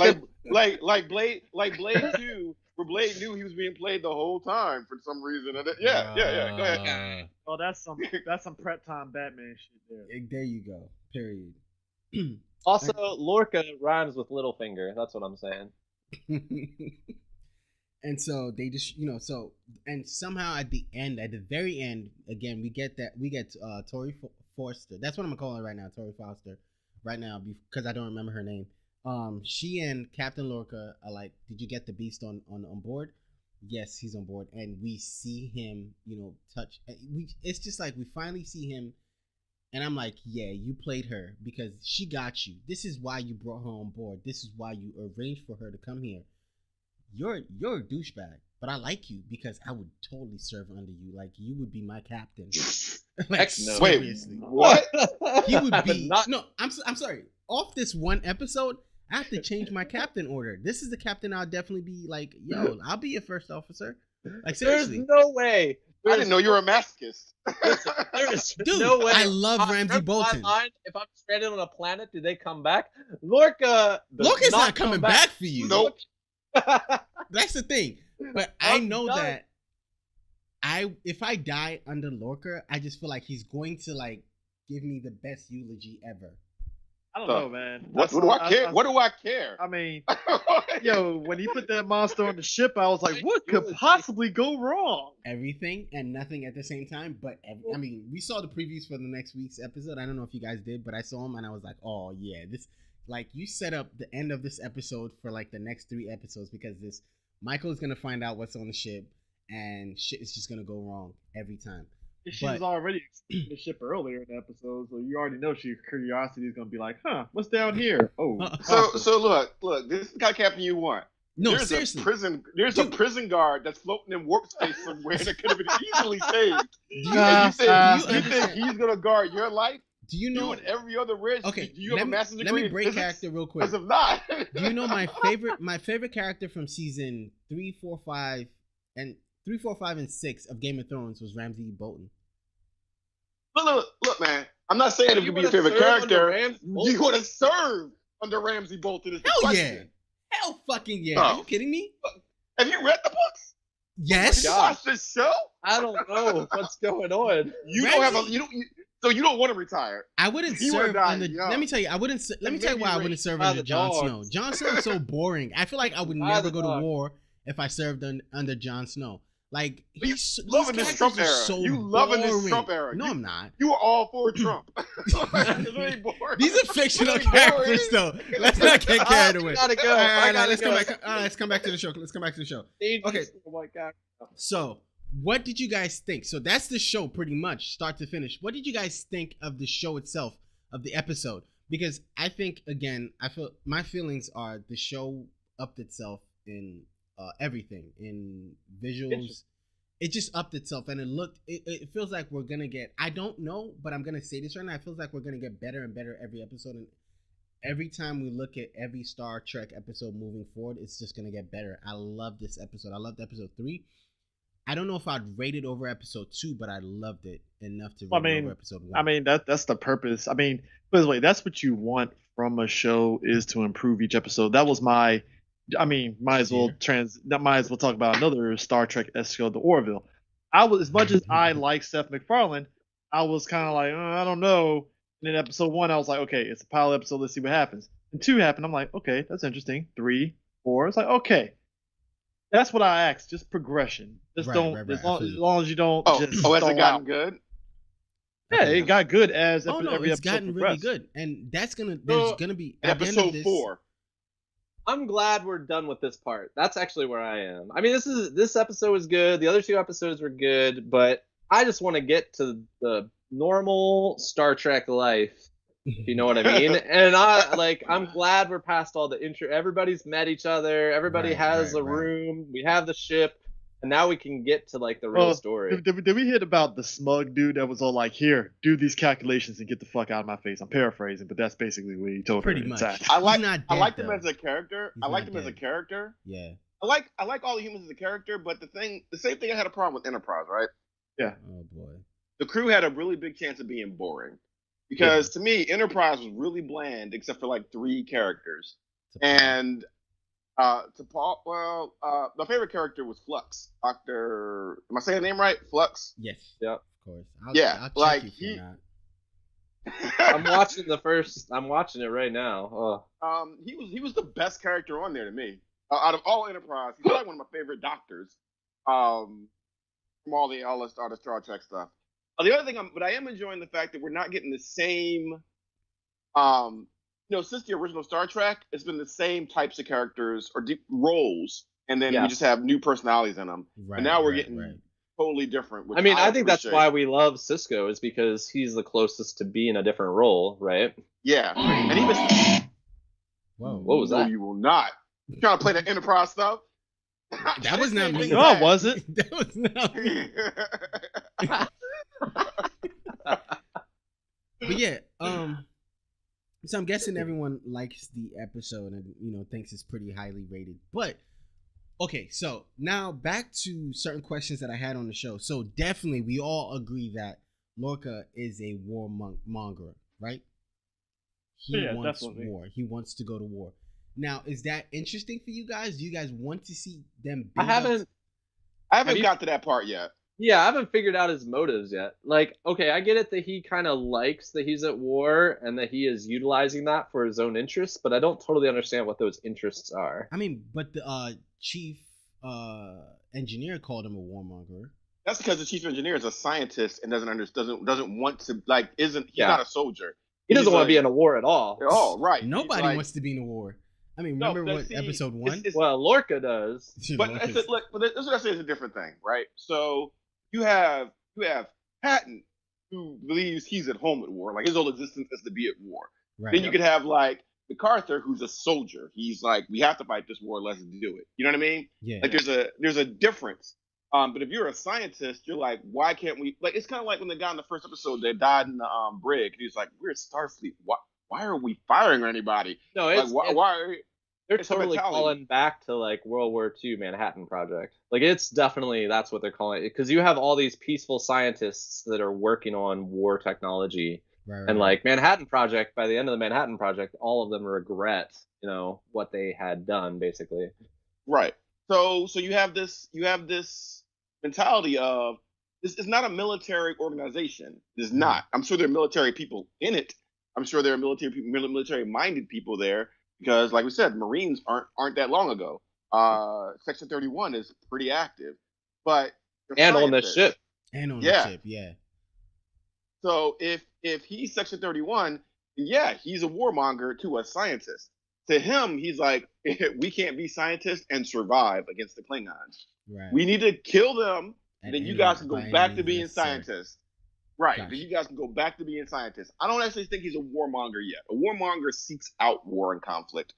S4: Blade 2, where Blade knew he was being played the whole time for some reason. And yeah. Go ahead.
S2: Oh, that's some prep time Batman shit there.
S1: There you go. Period.
S3: Also, Lorca rhymes with Littlefinger. That's what I'm saying.
S1: And so they just, and somehow at the very end, again, we get Tori Forster. That's what I'm gonna call her right now, Tori Foster, right now, because I don't remember her name. She and Captain Lorca are like, "Did you get the Beast on board?" Yes, he's on board, and we see him, touch. It's just like we finally see him, and I'm like, "Yeah, you played her because she got you. This is why you brought her on board. This is why you arranged for her to come here. You're a douchebag, but I like you because I would totally serve under you. Like you would be my captain." Like seriously.
S4: Wait, what?
S1: He would be no. I'm sorry. Off this one episode, I have to change my captain order. This is the captain I'll definitely be like, yo, I'll be your first officer. Like seriously.
S3: There's no way.
S4: I didn't know you were a masochist.
S3: There is
S1: Dude,
S3: no way.
S1: I love Ramsay Bolton.
S3: If I'm stranded on a planet, do they come back? Lorca's
S1: not coming back for you.
S4: Nope.
S1: That's the thing. But I know that if I die under Lorca, I just feel like he's going to like give me the best eulogy ever.
S2: I don't know, man.
S4: What do I care? What do I care?
S2: I mean, yo, when he put that monster on the ship, I was like, what could possibly go wrong?
S1: Everything and nothing at the same time. But I mean, we saw the previews for the next week's episode. I don't know if you guys did, but I saw them and I was like, oh yeah, this, like, you set up the end of this episode for like the next 3 episodes because Michael is gonna find out what's on the ship and shit is just gonna go wrong every time.
S2: She was already exploring the ship earlier in the episode, so you already know curiosity is gonna be like, huh, what's down here? Oh,
S4: so look, this is the kind of captain you want.
S1: No,
S4: there's
S1: seriously.
S4: A prison guard that's floating in warp space somewhere that could have been easily saved. You think he's gonna guard your life?
S1: Do you know?
S4: You and every other race.
S1: Okay,
S4: do you have a master's degree?
S1: Let me break character real quick.
S4: Because if not,
S1: do you know my favorite character from season 3, 4, 5, and 3, 4, 5, and 6 of Game of Thrones was Ramsay Bolton.
S4: Look, man. I'm not saying it could be your favorite character. You want to serve under Ramsay Bolton? Is the question.
S1: Yeah. Hell fucking yeah.
S4: Oh.
S1: Are you kidding me?
S4: Have you read the books?
S1: Yes.
S4: Have you watched this show?
S3: I don't know what's going on.
S4: So you don't want to retire.
S1: I wouldn't serve under. Let me tell you. Let me tell you why I wouldn't serve under Jon Snow. Jon Snow is so boring. I feel like I would never go to war if I served under Jon Snow. Like
S4: he's loving this Trump era.
S1: So
S4: you loving this Trump era.
S1: No, I'm not.
S4: You are all for Trump.
S1: These are fictional characters, though. Let's not get carried away.
S3: Gotta go.
S1: All right, let's come back. All right, let's come back to the show. Okay. So, what did you guys think? So that's the show, pretty much, start to finish. What did you guys think of the show itself, of the episode? Because I think, again, my feelings are the show upped itself in everything, in visuals. It just upped itself, and it feels like we're gonna get, I don't know, but I'm gonna say this right now, it feels like we're gonna get better and better every episode, and every time we look at every Star Trek episode moving forward, it's just gonna get better. I love this episode. I loved episode 3. I don't know if I'd rate it over episode 2, but I loved it enough to rate it over episode 1.
S2: I mean, that's the purpose. I mean, by the way, that's what you want from a show, is to improve each episode. That was my, I mean, might as well talk about another Star Trek-esque show, The Orville. As much as I like Seth MacFarlane, I was kind of like, I don't know. And in episode 1, I was like, okay, it's a pilot episode. Let's see what happens. And 2 happened. I'm like, okay, that's interesting. 3, 4. It's like, okay. That's what I asked. Just progression. Just
S1: Right,
S2: don't.
S1: right, right.
S2: As,
S1: I
S2: long,
S1: feel
S2: as
S1: you.
S2: long as you don't
S4: Oh,
S2: just
S4: has it
S2: stall
S4: gotten
S2: out.
S4: good?
S2: Yeah, it got good as
S1: Oh no,
S2: every
S1: it's
S2: episode
S1: gotten really
S2: progressed.
S1: good, and there's gonna be at the end of
S4: Episode
S1: this.
S4: 4.
S3: I'm glad we're done with this part. That's actually where I am. I mean, this episode was good. The other 2 episodes were good, but I just want to get to the normal Star Trek life, if you know what I mean. And I'm glad we're past all the intro. Everybody's met each other. Everybody has a room. We have the ship, and now we can get to like the real story.
S2: Did we hit about the smug dude that was all like, "Here, do these calculations and get the fuck out of my face"? I'm paraphrasing, but that's basically what he told
S1: Pretty
S2: her.
S1: much.
S2: Exactly.
S4: I
S1: I
S4: liked him as a character.
S1: He's
S4: I liked
S1: not
S4: him as a
S1: dead.
S4: character.
S1: Yeah.
S4: I like all the humans as a character, but the same thing I had a problem with Enterprise, right?
S2: Yeah.
S1: Oh boy.
S4: The crew had a really big chance of being boring. Because to me, Enterprise was really bland except for like 3 characters. And to Paul, my favorite character was Flux. Dr. Am I saying the name right? Flux?
S1: Yes.
S3: Yeah.
S1: Of course. I'll check
S4: like
S1: you for that.
S3: I'm watching it right now.
S4: He was the best character on there to me. Out of all Enterprise, he's probably one of my favorite doctors. From all the Star Trek stuff. The other thing, I am enjoying the fact that we're not getting the same, since the original Star Trek, it's been the same types of characters or roles, and then we just have new personalities in them.
S1: Right,
S4: and now we're getting totally different. Which
S3: I think that's why we love Cisco, is because he's the closest to being a different role, right?
S4: Yeah, and he was.
S1: Whoa!
S3: What was that?
S4: No, you will not. You trying to play the Enterprise stuff?
S1: That was not me.
S2: No, it wasn't.
S1: That was not me. But yeah, so I'm guessing everyone likes the episode and thinks it's pretty highly rated. But okay, so now back to certain questions that I had on the show. So definitely we all agree that Lorca is a warmonger, right? He wants
S2: definitely.
S1: war. He wants to go to war. Now, is that interesting for you guys? Do you guys want to see them?
S3: I haven't
S4: got to that part yet.
S3: Yeah, I haven't figured out his motives yet. Like, okay, I get it that he kind of likes that he's at war and that he is utilizing that for his own interests, but I don't totally understand what those interests are.
S1: I mean, but the chief engineer called him a warmonger.
S4: That's because the chief engineer is a scientist and doesn't want to he's not a soldier.
S3: He doesn't want to be in a war at all.
S4: Oh, right.
S1: Nobody wants to be in a war. I mean, remember episode 1?
S3: Well, Lorca does.
S4: But that's what I say is a different thing, right? So you have Patton, who believes he's at home at war, like his whole existence is to be at war. Right. Then you could have like MacArthur, who's a soldier. He's like, we have to fight this war, let's do it. You know what I mean?
S1: Yeah.
S4: Like there's a difference. But if you're a scientist, you're like, why can't we? Like, it's kind of like when the guy in the first episode that died in the brig. He's like, we're at Starfleet. Why are we firing anybody?
S3: No,
S4: it's like, why
S3: they're totally calling back to like World War II Manhattan Project. Like, it's definitely, that's what they're calling it, because you have all these peaceful scientists that are working on war technology. Right. And like Manhattan Project, by the end of the Manhattan Project, all of them regret, what they had done, basically.
S4: Right. So you have this mentality of this is not a military organization. It's not. I'm sure there are military people in it. I'm sure there are military-minded people there because, like we said, Marines aren't that long ago. Section 31 is pretty active, but
S3: on the ship.
S1: And on the ship, yeah.
S4: So if he's Section 31, yeah, he's a warmonger to a scientist. To him, he's like, we can't be scientists and survive against the Klingons. Right. We need to kill them, and then you guys can go back to being scientists. Right. Gotcha. Then you guys can go back to being scientists. I don't actually think he's a warmonger yet. A warmonger seeks out war and conflict.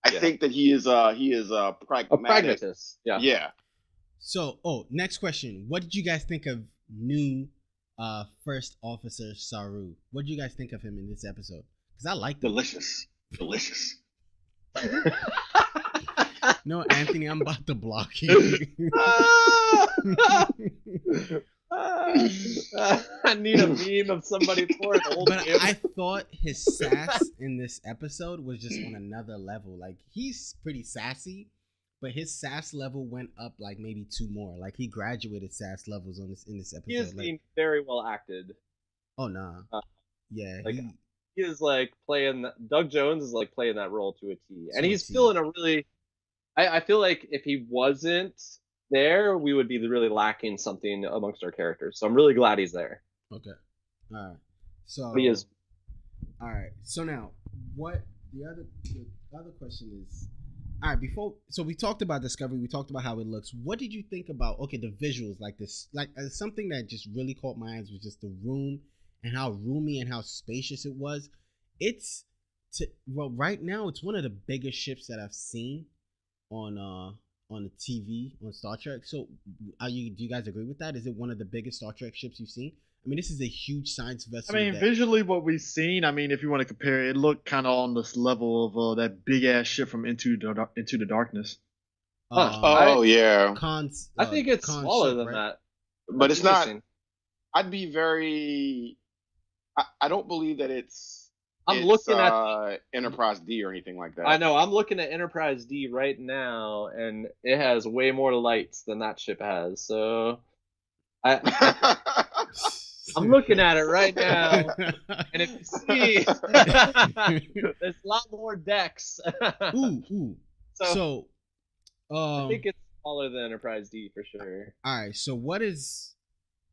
S4: I think that he is pragmatic.
S3: A pragmatist. Yeah.
S4: Yeah.
S1: So, next question. What did you guys think of new First Officer Saru? What did you guys think of him in this episode? Because I liked him.
S4: Delicious.
S1: No, Anthony, I'm about to block you.
S3: I need a meme of somebody pouring old.
S1: But I thought his sass in this episode was just on another level. Like, he's pretty sassy, but his sass level went up like maybe 2 more. Like, he graduated sass levels in this episode.
S3: He is being very well acted.
S1: Oh nah. Yeah.
S3: Like, he is like playing. Doug Jones is like playing that role to a T, and he's still in a really. I feel like if he wasn't there, we would be really lacking something amongst our characters. So I'm really glad he's there.
S1: Okay. All right. So
S3: But he is.
S1: All right. So now, what the other question is? All right. So we talked about Discovery. We talked about how it looks. What did you think about the visuals like this? Like something that just really caught my eyes was just the room and how roomy and how spacious it was. Right now it's one of the biggest ships that I've seen on the TV on Star Trek. So do you guys agree with that? Is it one of the biggest Star Trek ships you've seen? I mean, this is a huge science vessel.
S2: I mean, visually, what we've seen. I mean, if you want to compare it, looked kind of on this level of that big ass ship from Into the Darkness.
S5: Yeah.
S3: I think it's smaller than that.
S5: But it's not. I'd be very. I don't believe that it's.
S3: I'm looking at
S5: Enterprise D or anything like that.
S3: I know. I'm looking at Enterprise D right now, and it has way more lights than that ship has. So, I'm looking at it right now, and if you see, there's a lot more decks.
S1: Ooh. So,
S3: I think it's smaller than Enterprise D for sure.
S1: All right. So,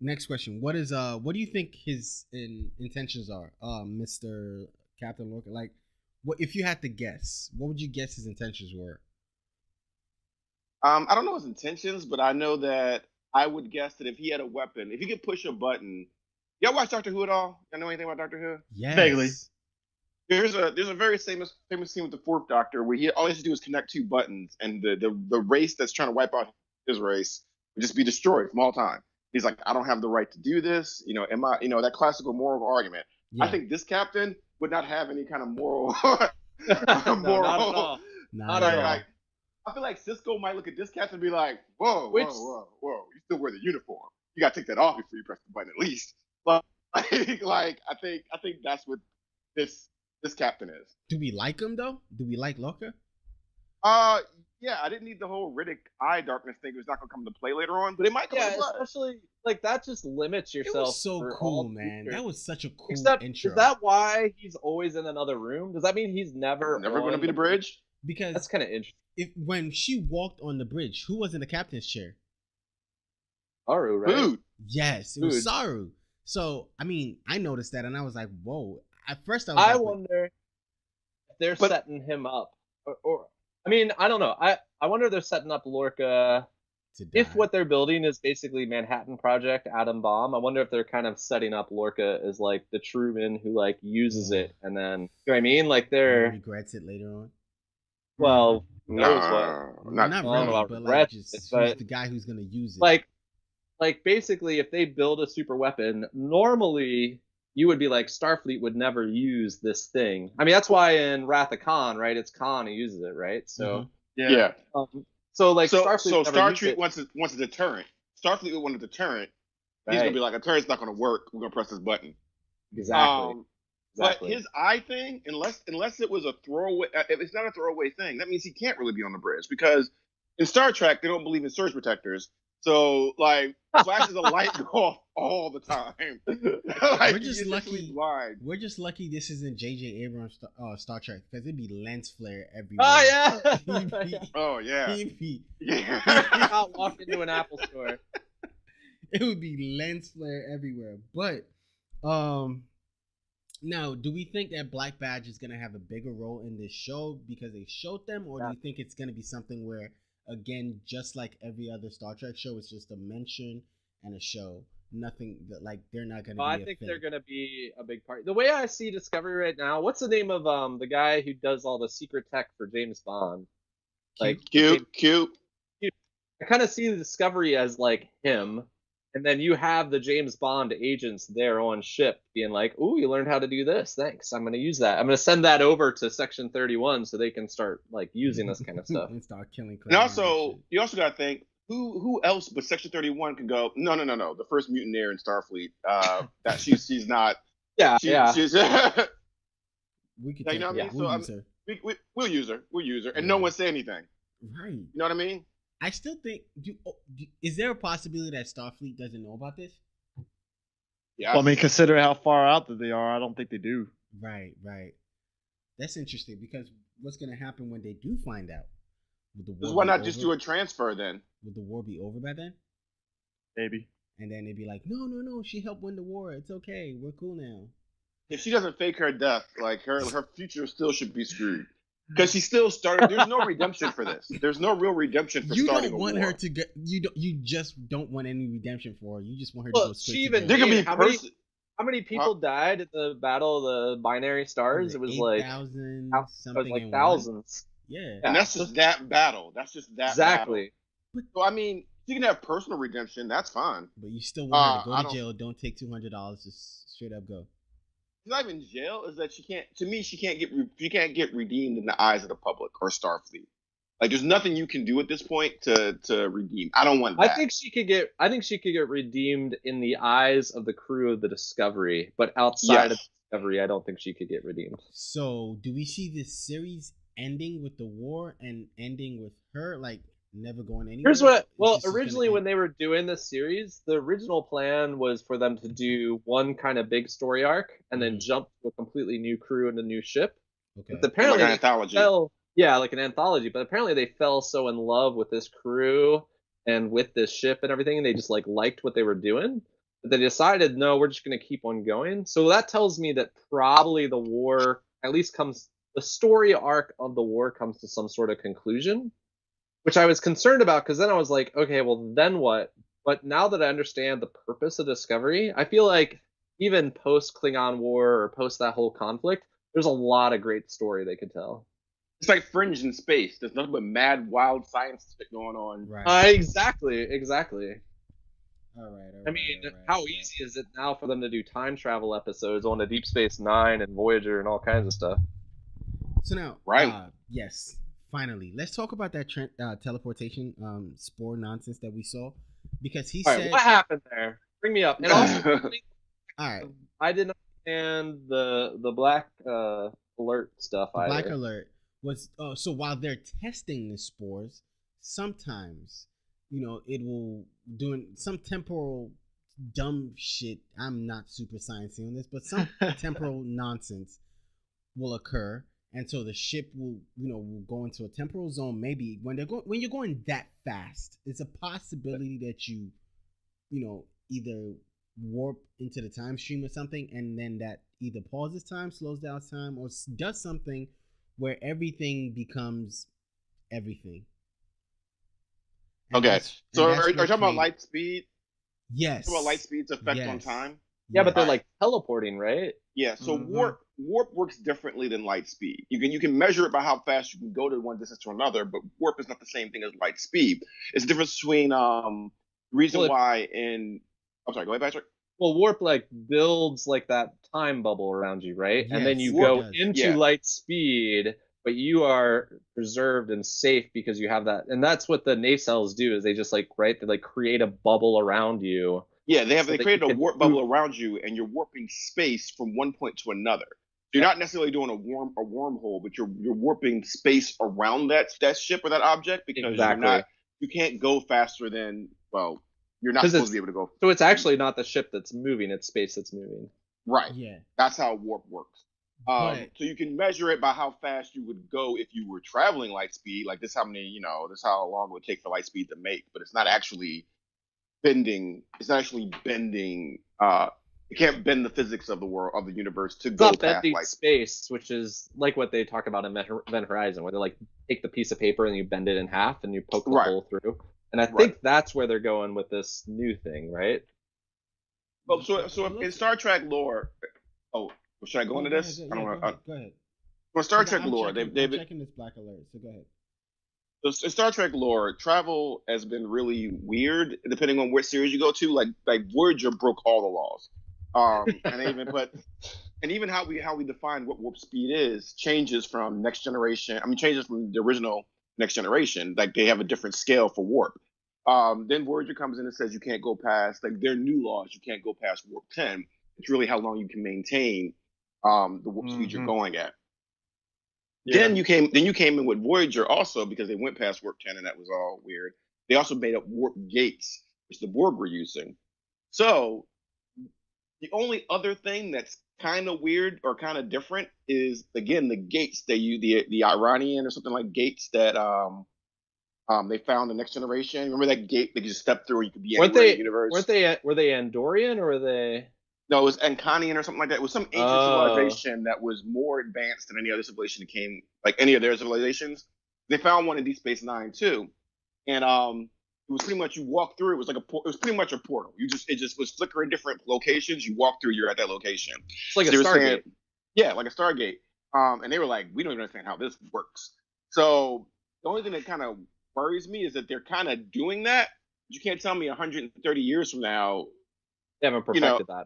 S1: next question? What do you think his intentions are, Mr. Captain Lorca? Like, what if you had to guess? What would you guess his intentions were?
S5: I don't know his intentions, but I know that I would guess that if he had a weapon, if he could push a button. Y'all watch Doctor Who at all? Y'all know anything about Doctor Who?
S1: Yes.
S2: Vaguely.
S5: There's a very famous scene with the Fourth Doctor where all he has to do is connect two buttons, and the race that's trying to wipe out his race would just be destroyed from all time. He's like, I don't have the right to do this. Am I? That classical moral argument. Yeah. I think this captain would not have any kind of moral.
S3: No, not at all.
S1: Not at all.
S5: Like, I feel like Cisco might look at this captain and be like, whoa, you still wear the uniform. You gotta take that off before you press the button at least. But I think that's what this captain is.
S1: Do we like him though? Do we like Lorca?
S5: Yeah, I didn't need the whole Riddick eye darkness thing. It was not gonna come into play later on, but it might come into play.
S3: Especially like that just limits yourself.
S1: It was so cool, man. That was such a cool intro.
S3: Is that why he's always in another room? Does that mean he's never
S5: gonna be the bridge?
S1: Because
S3: that's kind of interesting.
S1: When she walked on the bridge, who was in the captain's chair?
S3: Saru, right?
S5: Food.
S1: Yes, it was Saru. So I mean, I noticed that, and I was like, "Whoa!" At first,
S3: I wonder if they're setting him up, or I mean, I don't know. I wonder if they're setting up Lorca. If what they're building is basically Manhattan Project Atom Bomb, I wonder if they're kind of setting up Lorca as like the Truman who like uses it, and then you know what I mean? Like they're
S1: regrets it later on.
S3: Well,
S5: not
S1: really, but like just who's the guy who's gonna use it.
S3: Like basically, if they build a super weapon, normally you would be like, Starfleet would never use this thing. I mean, that's why in Wrath of Khan, right? It's Khan who uses it, right? So
S5: yeah.
S3: So
S5: Starfleet wants a deterrent. Starfleet would want a deterrent. He's gonna be like, a deterrent's not gonna work. We're gonna press this button.
S3: Exactly.
S5: But his eye thing, unless it was a throwaway, if it's not a throwaway thing, that means he can't really be on the bridge because in Star Trek they don't believe in surge protectors. So like flashes of light go off all the time. Like,
S1: we're just lucky. Blind. We're just lucky this isn't J.J. Abrams Star Trek because it'd be lens flare everywhere.
S3: Oh yeah.
S1: He'd be
S3: out walk into an Apple store.
S1: It would be lens flare everywhere. But now, do we think that Black Badge is gonna have a bigger role in this show because they showed them, or do you think it's gonna be something where, again, just like every other Star Trek show, it's just a mention and a show? Nothing that like they're not gonna.
S3: I think they're gonna be a big part. The way I see Discovery right now, what's the name of the guy who does all the secret tech for James Bond? Like
S5: Q.
S3: I kind of see the Discovery as like him. And then you have the James Bond agents there on ship being like, ooh, you learned how to do this. Thanks. I'm going to use that. I'm going to send that over to Section 31 so they can start like using this kind of stuff.
S1: And start killing.
S5: And also, you also got to think, who else but Section 31 can go, no. The first mutineer in Starfleet. That she's not.
S3: Yeah.
S5: She's.
S1: We could. You know what I mean? So
S5: we'll use her. We'll use her. And no one say anything.
S1: Right.
S5: You know what I mean?
S1: I still think. Is there a possibility that Starfleet doesn't know about this?
S2: Yeah. Well, I mean, consider how far out that they are. I don't think they do.
S1: Right. That's interesting because what's going to happen when they do find out? Would the war
S5: Because why
S1: be
S5: not just
S1: over?
S5: do a transfer then?
S1: Would the war be over by then?
S2: Maybe.
S1: And then they'd be like, no, no, no, she helped win the war. It's okay. We're cool now.
S5: If she doesn't fake her death, like her future still should be screwed. Because she still started. There's no redemption for this. There's no real redemption for
S1: You
S5: starting
S1: don't
S5: a
S1: want
S5: war.
S1: her to get. You just don't want any redemption for her. You just want her to
S3: Well,
S1: go straight
S3: she
S1: to
S3: even
S1: jail.
S5: There can be
S3: how many people died in the Battle of the Binary Stars? It was like
S1: 8,000
S3: it was
S1: something
S3: like
S1: and
S3: thousands.
S1: Yeah.
S5: and that's just that battle. That's just that
S3: Exactly.
S5: battle. So I mean, you can have personal redemption. That's fine.
S1: But you still want her to go
S5: I
S1: to
S5: don't-
S1: jail. Don't take $200. Just straight up go.
S5: It's not even jail. Is that she can't? To me, she can't get redeemed in the eyes of the public or Starfleet. Like, there's nothing you can do at this point to redeem. I don't want that.
S3: I think she could get redeemed in the eyes of the crew of the Discovery, but outside of Discovery, I don't think she could get redeemed.
S1: So, do we see this series ending with the war and ending with her like never going anywhere?
S3: Here's what.
S1: It's
S3: Well,
S1: just gonna
S3: originally
S1: end-
S3: when they were doing this series, the original plan was for them to do one kind of big story arc and then jump to a completely new crew and a new ship.
S1: okay.
S3: But apparently,
S5: like an
S3: they
S5: anthology.
S3: fell, yeah, like an anthology. But apparently, they fell so in love with this crew and with this ship and everything, and they just like liked what they were doing. But they decided, no, we're just going to keep on going. So that tells me that probably the war the story arc of the war comes to some sort of conclusion, which I was concerned about because then I was like, okay, well, then what? But now that I understand the purpose of Discovery, I feel like even post Klingon War or post that whole conflict, there's a lot of great story they could tell.
S5: It's like Fringe in space. There's nothing but mad, wild science shit going on.
S1: Right.
S3: Exactly.
S1: All right.
S3: I mean, how easy is it now for them to do time travel episodes on a Deep Space Nine and Voyager and all kinds of stuff?
S1: So now,
S5: Right.
S1: yes, finally, let's talk about that teleportation spore nonsense that we saw, because he
S3: All
S1: said,
S3: right, what happened there? Bring me up. And also,
S1: all right,
S3: I didn't understand the black alert stuff either.
S1: Black Alert was so while they're testing the spores, sometimes it will doing some temporal dumb shit. I'm not super sciencey on this, but some temporal nonsense will occur, and so the ship will go into a temporal zone. Maybe when you're going that fast, it's a possibility that you either warp into the time stream or something, and then that either pauses time, slows down time, or does something where everything becomes everything. And
S5: Okay. So
S1: that's
S5: are you
S1: what
S5: talking about
S1: created-
S5: light speed?
S1: Yes.
S5: Talking about light speed's effect on
S1: Yes.
S5: time?
S3: Yeah, but they're
S5: Right.
S3: like teleporting, right?
S5: Yeah. So
S1: Mhm.
S5: warp works differently than light speed. You can measure it by how fast you can go to one distance to another, but warp is not the same thing as light speed. It's the difference between reason
S3: Well,
S5: why in. I'm sorry. Go ahead, Patrick.
S3: Well, warp like builds like that time bubble around you, right? And then
S1: Yes,
S3: you
S1: it
S3: go
S1: does.
S3: into
S5: Yeah.
S3: light speed, but you are preserved and safe because you have that. And that's what the nacelles do is they just they create a bubble around you.
S5: Yeah, they
S3: So that
S5: created
S3: you
S5: a
S3: can
S5: warp
S3: move.
S5: bubble around you, and you're warping space from one point to another. You're not necessarily doing a wormhole, but you're warping space around that ship or that object because
S3: Exactly.
S5: you can't go faster than you're not
S3: 'Cause
S5: supposed to be able to go.
S3: So it's actually not the ship that's moving, it's space that's moving.
S5: Right.
S1: Yeah.
S5: That's how warp works.
S1: But
S5: So you can measure it by how fast you would go if you were traveling light speed. Like this, how how long it would take for light speed to make. But it's not actually bending. It's not actually bending. It can't bend the physics of the world of the universe to
S3: It's
S5: go
S3: not
S5: past
S3: bending
S5: light.
S3: space, which is like what they talk about in Event Horizon, where they take the piece of paper and you bend it in half and you poke the
S5: Right.
S3: hole through. And I
S5: Right.
S3: think that's where they're going with this new thing, right?
S5: Well, so in Star Trek lore, should I go into this? I don't know.
S1: Go ahead.
S5: For Star
S1: I'm
S5: Trek lore,
S1: checking,
S5: they've
S1: I'm checking this Black Alert. So go ahead.
S5: So in Star Trek lore, travel has been really weird depending on which series you go to. Like Voyager broke all the laws, and they even how we define what warp speed is changes from Next Generation. I mean, changes from the original Next Generation. Like they have a different scale for warp. Then Voyager comes in and says you can't go past their new laws. You can't go past warp 10. It's really how long you can maintain the warp speed you're going at.
S3: Yeah.
S5: Then you came in with Voyager also because they went past warp 10 and that was all weird. They also made up warp gates, which the Borg were using. So the only other thing that's kind of weird or kind of different is again the gates they use the Iranian or something like gates that They found the next generation. Remember that gate they could just step through? You could be
S3: Weren't
S5: anywhere in
S3: they?
S5: the universe.
S3: Were they Andorian or were they?
S5: No, it was Anconian or something like that. It was some ancient
S3: Oh.
S5: civilization that was more advanced than any other civilization that came, like any of their civilizations. They found one in Deep Space Nine too, and it was pretty much you walk through. It was like it was pretty much a portal. It just was flickering different locations. You walk through, you're at that location.
S3: It's like
S5: So
S3: a
S5: they were saying,
S3: Stargate.
S5: yeah, like a Stargate. And they were like, we don't even understand how this works. So the only thing that kind of worries me is that they're kind of doing that. You can't tell me 130 years from now,
S3: They haven't
S5: you know,
S3: perfected that.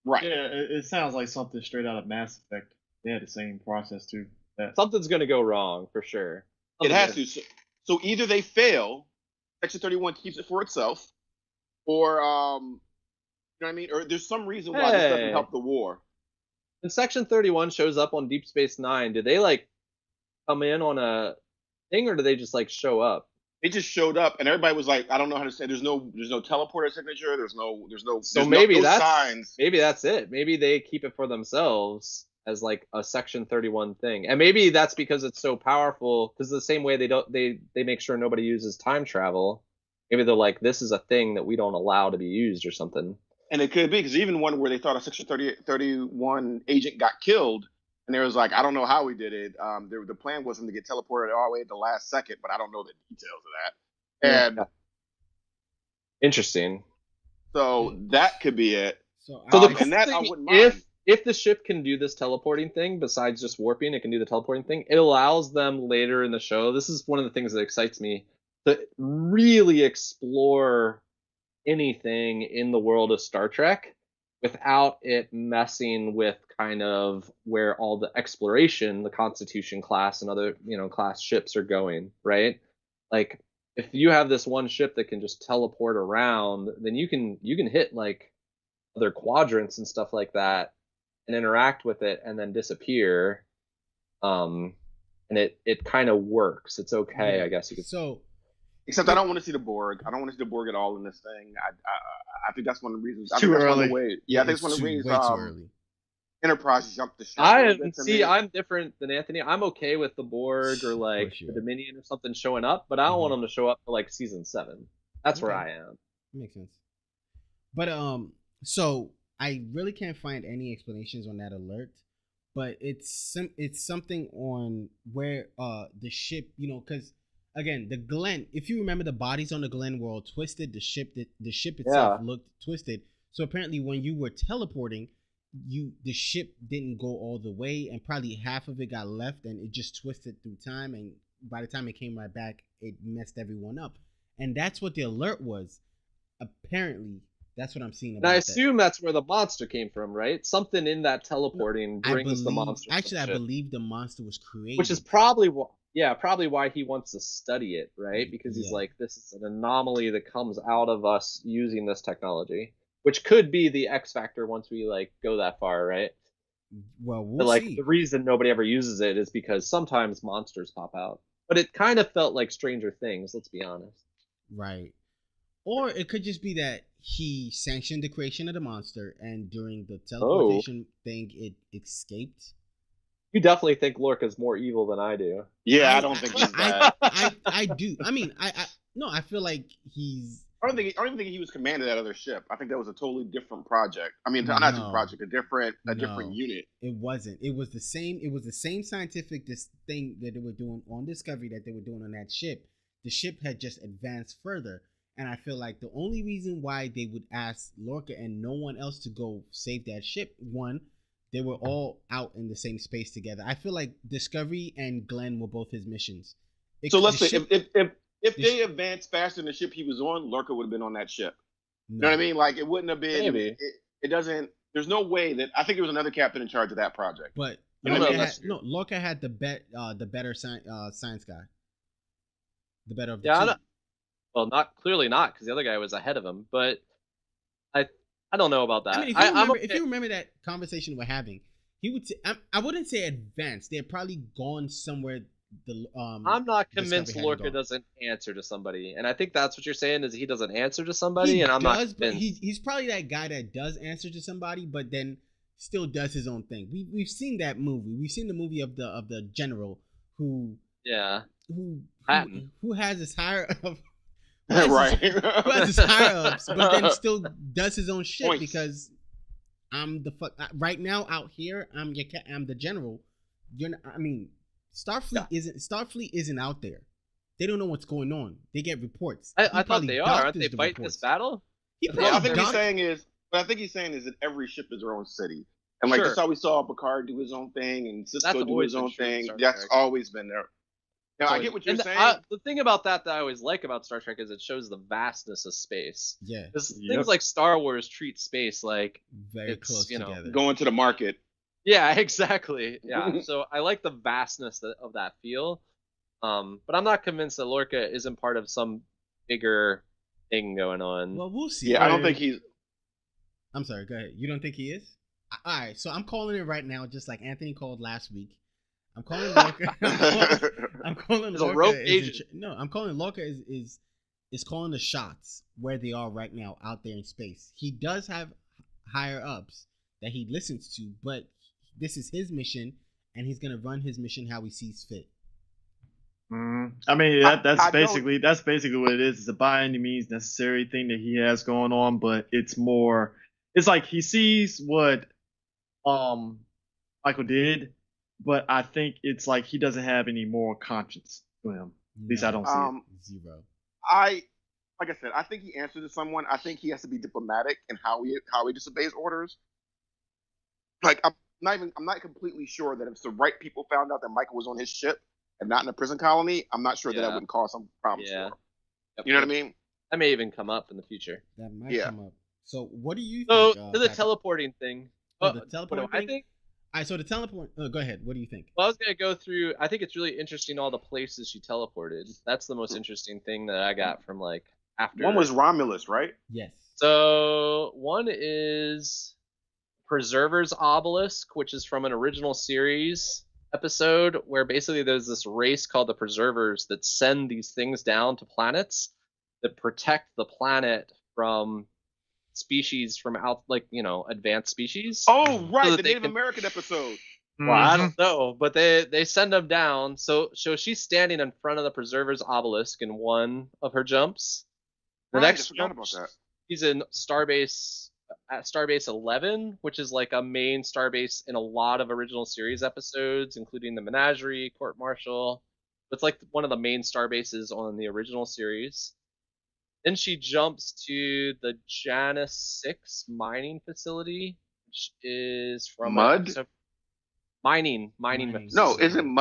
S5: right?
S2: Yeah, it sounds like something straight out of Mass Effect. They had the same process too.
S3: Something's gonna go wrong for sure.
S5: It has to. So either they fail, Section 31 keeps it for itself, or you know what I mean, or there's some reason why this doesn't
S3: Hey.
S5: help the war.
S3: When Section 31 shows up on Deep Space Nine, do they like come in on a thing, or do they just like show up?
S5: It just showed up, and everybody was like, "I don't know how to say." There's no teleporter signature. There's no.
S3: So maybe
S5: no
S3: that's
S5: signs.
S3: maybe that's it. Maybe they keep it for themselves as like a Section 31 thing, and maybe that's because it's so powerful. Because the same way they make sure nobody uses time travel. Maybe they're like, this is a thing that we don't allow to be used or something.
S5: And it could be because even one where they thought a Section 31 agent got killed, and there was like, I don't know how we did it. The plan was him to get teleported all the way at the last second, but I don't know the details of that. And
S3: Yeah. Interesting.
S5: so that could be it.
S1: So,
S3: So the
S1: I-
S3: cool
S5: and that I
S3: thing,
S5: wouldn't mind.
S3: if the ship can do this teleporting thing, besides just warping, it can do the teleporting thing. It allows them later in the show. This is one of the things that excites me to really explore anything in the world of Star Trek without it messing with kind of where all the exploration, the Constitution class and other class ships are going, right? Like if you have this one ship that can just teleport around, then you can hit like other quadrants and stuff like that and interact with it and then disappear. And it kind of works. It's okay, I guess you could.
S1: So,
S5: Except I don't want to see the Borg. I don't want to see the Borg at all in this thing. I think that's one of the reasons. I
S2: Too
S5: think that's
S2: early.
S5: One of the ways, yeah, I think it's one of the
S1: way
S5: reasons.
S1: too early.
S5: Enterprise jumped the shark. a little bit to me.
S3: I'm different than Anthony. I'm okay with the Borg or like
S1: sure.
S3: the Dominion or something showing up, but I don't want them to show up for like season 7. That's where
S1: Okay.
S3: I am.
S1: Makes sense. But so I really can't find any explanations on that alert, but it's something on where the ship, because again, the Glen, if you remember, the bodies on the Glen were all twisted. The ship itself looked twisted. So apparently when you were teleporting, the ship didn't go all the way, and probably half of it got left, and it just twisted through time, and by the time it came right back, it messed everyone up. And that's what the alert was. Apparently, that's what I'm seeing about
S3: And I
S1: that.
S3: assume that's where the monster came from, right? Something in that teleporting brings the monster.
S1: Actually, I believe the monster was created.
S3: Which is probably why he wants to study it, right? Because he's
S1: Yeah.
S3: like, this is an anomaly that comes out of us using this technology, which could be the X factor once we like go that far, right?
S1: Well, we'll
S3: But, like
S1: see.
S3: the reason nobody ever uses it is because sometimes monsters pop out. But it kind of felt like Stranger Things, let's be honest.
S1: Right. Or it could just be that he sanctioned the creation of the monster, and during the teleportation thing, it escaped.
S3: You definitely think Lorca's more evil than I do.
S5: Yeah, I don't think he's that.
S1: I do. I mean, I feel like he's.
S5: I don't even think he was commanding that other ship. I think that was a totally different project. I mean, not
S1: No.
S5: different project, a different
S1: No.
S5: unit.
S1: It wasn't. It was the same. It was the same scientific thing that they were doing on Discovery that they were doing on that ship. The ship had just advanced further, and I feel like the only reason why they would ask Lorca and no one else to go save that ship, one, they were all out in the same space together. I feel like Discovery and Glenn were both his missions.
S5: So let's
S1: The
S5: say
S1: ship-
S5: if
S1: the
S5: they advanced faster than the ship he was on, Lorca would have been on that ship. You know
S1: no.
S5: what I mean? Like it wouldn't have been.
S3: Maybe.
S5: It doesn't. There's no way that I think there was another captain in charge of that project.
S1: But
S3: I don't know,
S1: Lorca
S3: that's
S1: had, no, Lorca had the better science guy. The better of the
S3: Yeah,
S1: two.
S3: well, clearly not, because the other guy was ahead of him. But I don't know about that.
S1: I mean, if you remember that conversation we're having, he would say, I wouldn't say advanced. They had probably gone somewhere.
S3: I'm not
S1: Discovery
S3: convinced
S1: hadn't
S3: Lorca
S1: gone.
S3: doesn't answer to somebody, and I think that's what you're saying is he doesn't answer to somebody,
S1: He
S3: and I'm not
S1: does, but
S3: convinced.
S1: he's probably that guy that does answer to somebody, but then still does his own thing. We've seen that movie. We've seen the movie of the general who
S3: Yeah,
S1: who has his higher up,
S5: Right.
S1: who has his higher ups, but then still does his own shit
S5: Points.
S1: because I'm the fuck right now out here. I'm the general. You're not, I mean, Starfleet isn't out there. They don't know what's going on. They get reports.
S3: I thought they are. Aren't they fighting this battle?
S1: He
S5: Yeah, I
S1: probably
S5: think he's
S1: doctored-
S5: saying is, what I think he's saying is that every ship is their own city, and like
S3: Sure.
S5: that's how we saw Picard do his own thing and Cisco
S3: That's
S5: do
S3: always
S5: his
S3: been
S5: own
S3: true in
S5: thing.
S3: Star
S5: That's
S3: Trek.
S5: always been there. Now I get what you're
S3: And
S5: saying.
S3: the thing about that I always like about Star Trek is it shows the vastness of space.
S1: Yeah,
S3: Because
S2: Yep.
S3: things like Star Wars treat space like
S1: very
S3: it's,
S1: close
S3: you know,
S1: together.
S5: Going to the market.
S3: yeah, exactly. Yeah. So I like the vastness of that feel. But I'm not convinced that Lorca isn't part of some bigger thing going on.
S1: Well, we'll see.
S5: Yeah, I don't think he's.
S1: I'm sorry. Go ahead. You don't think he is? All right. So I'm calling it right now, just like Anthony called last week. I'm calling Lorca. I'm calling
S3: There's a
S1: Lorca.
S3: rogue
S1: is
S3: agent.
S1: no, I'm calling Lorca is calling the shots where they are right now out there in space. He does have higher ups that he listens to, but this is his mission, and he's gonna run his mission how he sees fit.
S2: I mean, that's
S5: I don't-
S2: basically what it is. It's a by any means necessary thing that he has going on, but it's more. It's like he sees what Michael did, but I think it's like he doesn't have any moral conscience to him. At least I don't see it.
S1: Zero.
S5: Like I said, I think he answers to someone. I think he has to be diplomatic in how he disobeys orders. Like I'm not completely sure that if the right people found out that Michael was on his ship and not in a prison colony, I'm not sure that
S3: Yeah.
S5: wouldn't cause some problems
S3: Yeah.
S5: for him. You know what I mean?
S3: That may even come up in the future.
S1: That might
S5: Yeah.
S1: come up. So what do you
S3: So
S1: think?
S3: to the
S1: Patrick?
S3: teleporting thing.
S1: Oh, the
S3: What
S1: teleporting
S3: do I
S1: thing?
S3: think?
S1: All right. So the teleport. Go ahead. What do you think?
S3: Well, I was gonna go through. I think it's really interesting all the places she teleported. That's the most interesting thing that I got from like after.
S5: One was Romulus, right?
S1: Yes.
S3: So one is Preserver's Obelisk, which is from an original series episode where basically there's this race called the Preservers that send these things down to planets that protect the planet from species from out, like, you know, advanced species.
S5: Oh, right,
S3: that
S5: the
S3: they
S5: Native
S3: can-
S5: American episode.
S3: Well, I don't know, but they send them down. So she's standing in front of the Preserver's Obelisk in one of her jumps. The
S5: Right,
S3: next
S5: I forgot
S3: jump,
S5: about that.
S3: she's in Starbase at Starbase 11, which is like a main starbase in a lot of original series episodes, including the Menagerie, Court Martial. It's like one of the main starbases on the original series. Then she jumps to the Janus 6 mining facility, which is from an
S5: Mud?
S3: episode- mining.
S5: No, isn't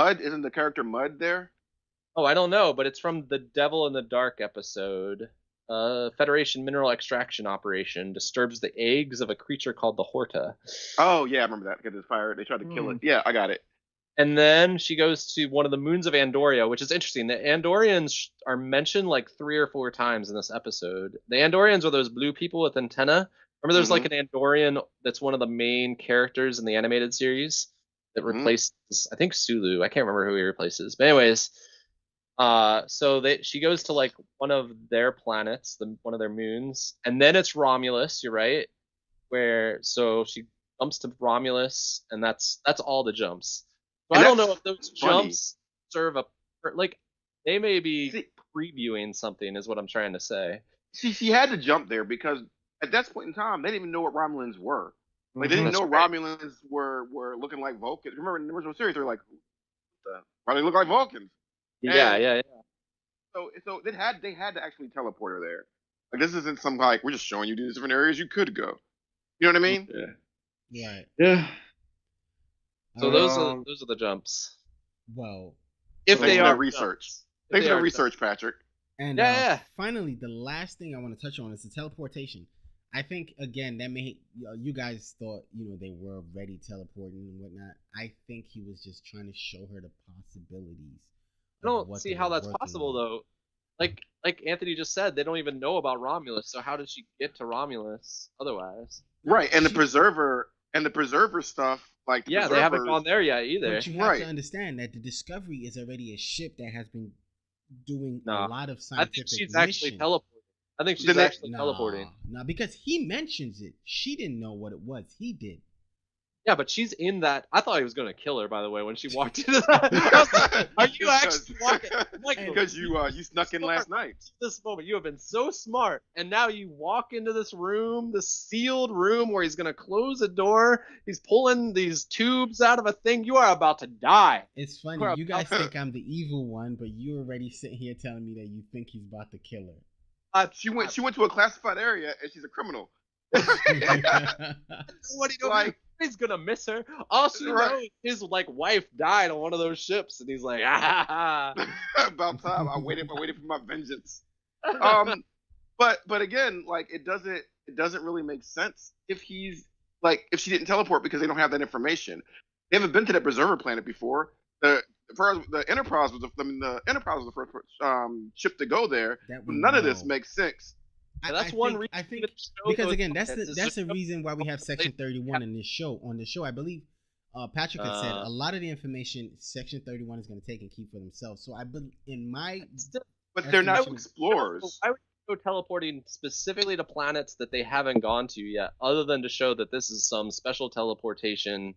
S5: the character Mud there?
S3: Oh, I don't know, but it's from the Devil in the Dark episode. Federation mineral extraction operation disturbs the eggs of a creature called the Horta.
S5: Oh yeah, I remember that. Because it's fire. They tried to kill it. Yeah, I got it.
S3: And then she goes to one of the moons of Andoria, which is interesting. The Andorians are mentioned like 3 or 4 times in this episode. The Andorians are those blue people with antenna. Remember there's like an Andorian that's one of the main characters in the animated series that replaces, I think, Sulu. I can't remember who he replaces. But anyways, so she goes to like one of their planets, one of their moons, and then it's Romulus. You're right, so she jumps to Romulus, and that's all the jumps. So I don't know if those jumps serve like they may be previewing something, is what I'm trying to say.
S5: She had to jump there because at that point in time they didn't even know what Romulans were. Like they didn't know Romulans were looking like Vulcans. Remember in the original series they were like, why do they look like Vulcans?
S3: Yeah.
S5: So they had to actually teleport her there. Like this isn't some like we're just showing you these different areas you could go. You know what I mean?
S2: Yeah.
S1: Right.
S2: Yeah.
S3: So those are the jumps.
S1: Well,
S3: If
S5: Thanks
S3: they
S5: for
S3: are
S5: that research.
S3: jumps. If
S5: Thanks
S3: they
S5: for the
S3: are
S5: research, Patrick.
S1: and
S3: Yeah.
S1: finally, the last thing I want to touch on is the teleportation. I think again that may you guys thought they were already teleporting and whatnot. I think he was just trying to show her the possibilities.
S3: I don't see how that's possible though. Like Anthony just said, they don't even know about Romulus. So how did she get to Romulus otherwise?
S5: Right, and the preserver stuff, like
S3: Yeah, they haven't gone there yet either.
S1: But you have to understand that the Discovery is already a ship that has been doing a lot of
S3: I
S1: scientific
S3: think she's
S1: missions.
S3: actually teleporting. I think she's actually teleporting.
S1: No, because he mentions it. She didn't know what it was. He did.
S3: Yeah, but she's in that. I thought he was gonna kill her. By the way, when she walked into that, I was like, "Are you actually walking?" Michael,
S5: Because you snuck in last night.
S3: this moment, you have been so smart, and now you walk into this room, this sealed room where he's gonna close a door. He's pulling these tubes out of a thing. You are about to die.
S1: It's funny. You guys think I'm the evil one, but you're already sitting here telling me that you think he's about to kill her.
S5: She went to a classified area and she's a criminal.
S3: What do you know?
S5: Like,
S3: he's gonna miss her. All she knows, his wife died on one of those ships, and he's like, ah.
S5: About time. I waited for my vengeance. But again, like it doesn't really make sense if if she didn't teleport because they don't have that information. They haven't been to that preserver planet before. The Enterprise was the first ship to go there. None of this makes sense.
S3: That's one reason.
S1: I think because again, that's the reason why we have Section 31 in this show. On the show, I believe Patrick had said a lot of the information Section 31 is going to take and keep for themselves. So
S5: but they're not explorers.
S3: Why would you go teleporting specifically to planets that they haven't gone to yet, other than to show that this is some special teleportation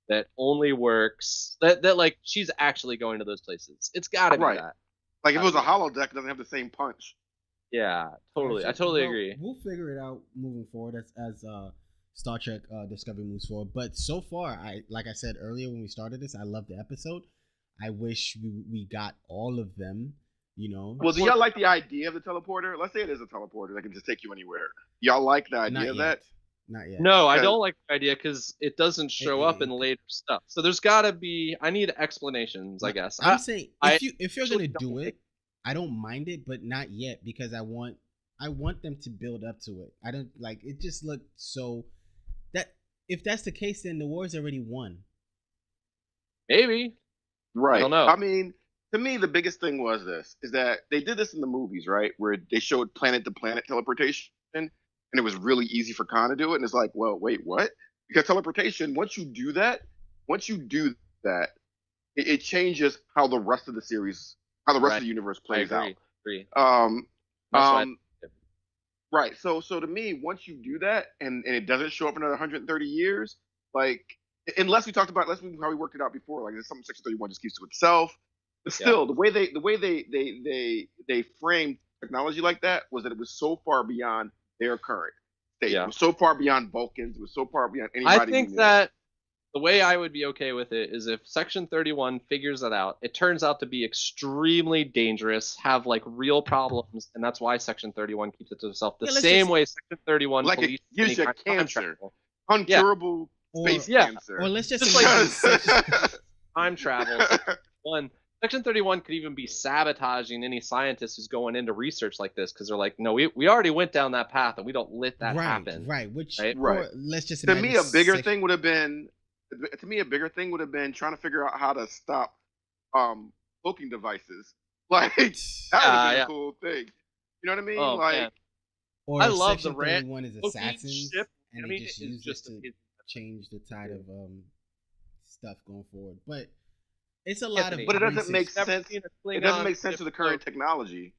S3: that only works? That like she's actually going to those places. It's got to be that.
S5: Like if it was a holodeck, it doesn't have the same punch.
S3: Yeah, totally. I totally agree.
S1: We'll figure it out moving forward as Star Trek Discovery moves forward. But so far, like I said earlier when we started this, I love the episode. I wish we got all of them.
S5: Well, do y'all like the idea of the teleporter? Let's say it is a teleporter that can just take you anywhere. Y'all like the idea of that?
S1: Not yet.
S3: No, I don't like the idea because it doesn't show up in later stuff. So there's got to be. I need explanations, I guess.
S1: I'm saying if you're gonna do it, I don't mind it, but not yet because I want them to build up to it. I don't like it. Just looked so that if that's the case, then the war's already won.
S3: Maybe.
S5: Right.
S3: I don't know.
S5: I mean, to me, the biggest thing is that they did this in the movies, right, where they showed planet-to-planet teleportation, and it was really easy for Khan to do it. And it's like, well, wait, what? Because teleportation, once you do that, it changes how the rest of the series. How the rest of the universe plays out.
S3: Agree.
S5: Right. So to me, once you do that and it doesn't show up in another 130 years, like unless we how we worked it out before, like there's something Section 31 just keeps to itself. But still, the way they framed technology like that was that it was so far beyond their current state.
S3: Yeah.
S5: It was so far beyond Vulcans. It was so far beyond anybody.
S3: I think that the way I would be okay with it is if Section 31 figures it out, it turns out to be extremely dangerous, have real problems, and that's why Section 31 keeps it to itself. The same way Section 31
S5: it gives you cancer, uncurable space cancer,
S1: or let's just
S3: time travel. Section 31 could even be sabotaging any scientist who's going into research like this because they're like, no, we already went down that path and we don't let that happen.
S1: Right. Let's just
S5: to me a bigger thing would have been. To me, a bigger thing would have been trying to figure out how to stop cloaking devices. Like that would have been a cool thing. You know what I mean?
S3: Oh,
S5: like,
S3: man.
S1: Or
S3: I love
S1: Section
S3: the rant.
S1: 31 is assassins, and they just use this to change the tide of stuff going forward. But it's a lot of.
S5: But it doesn't make sense. It doesn't make sense to the current technology.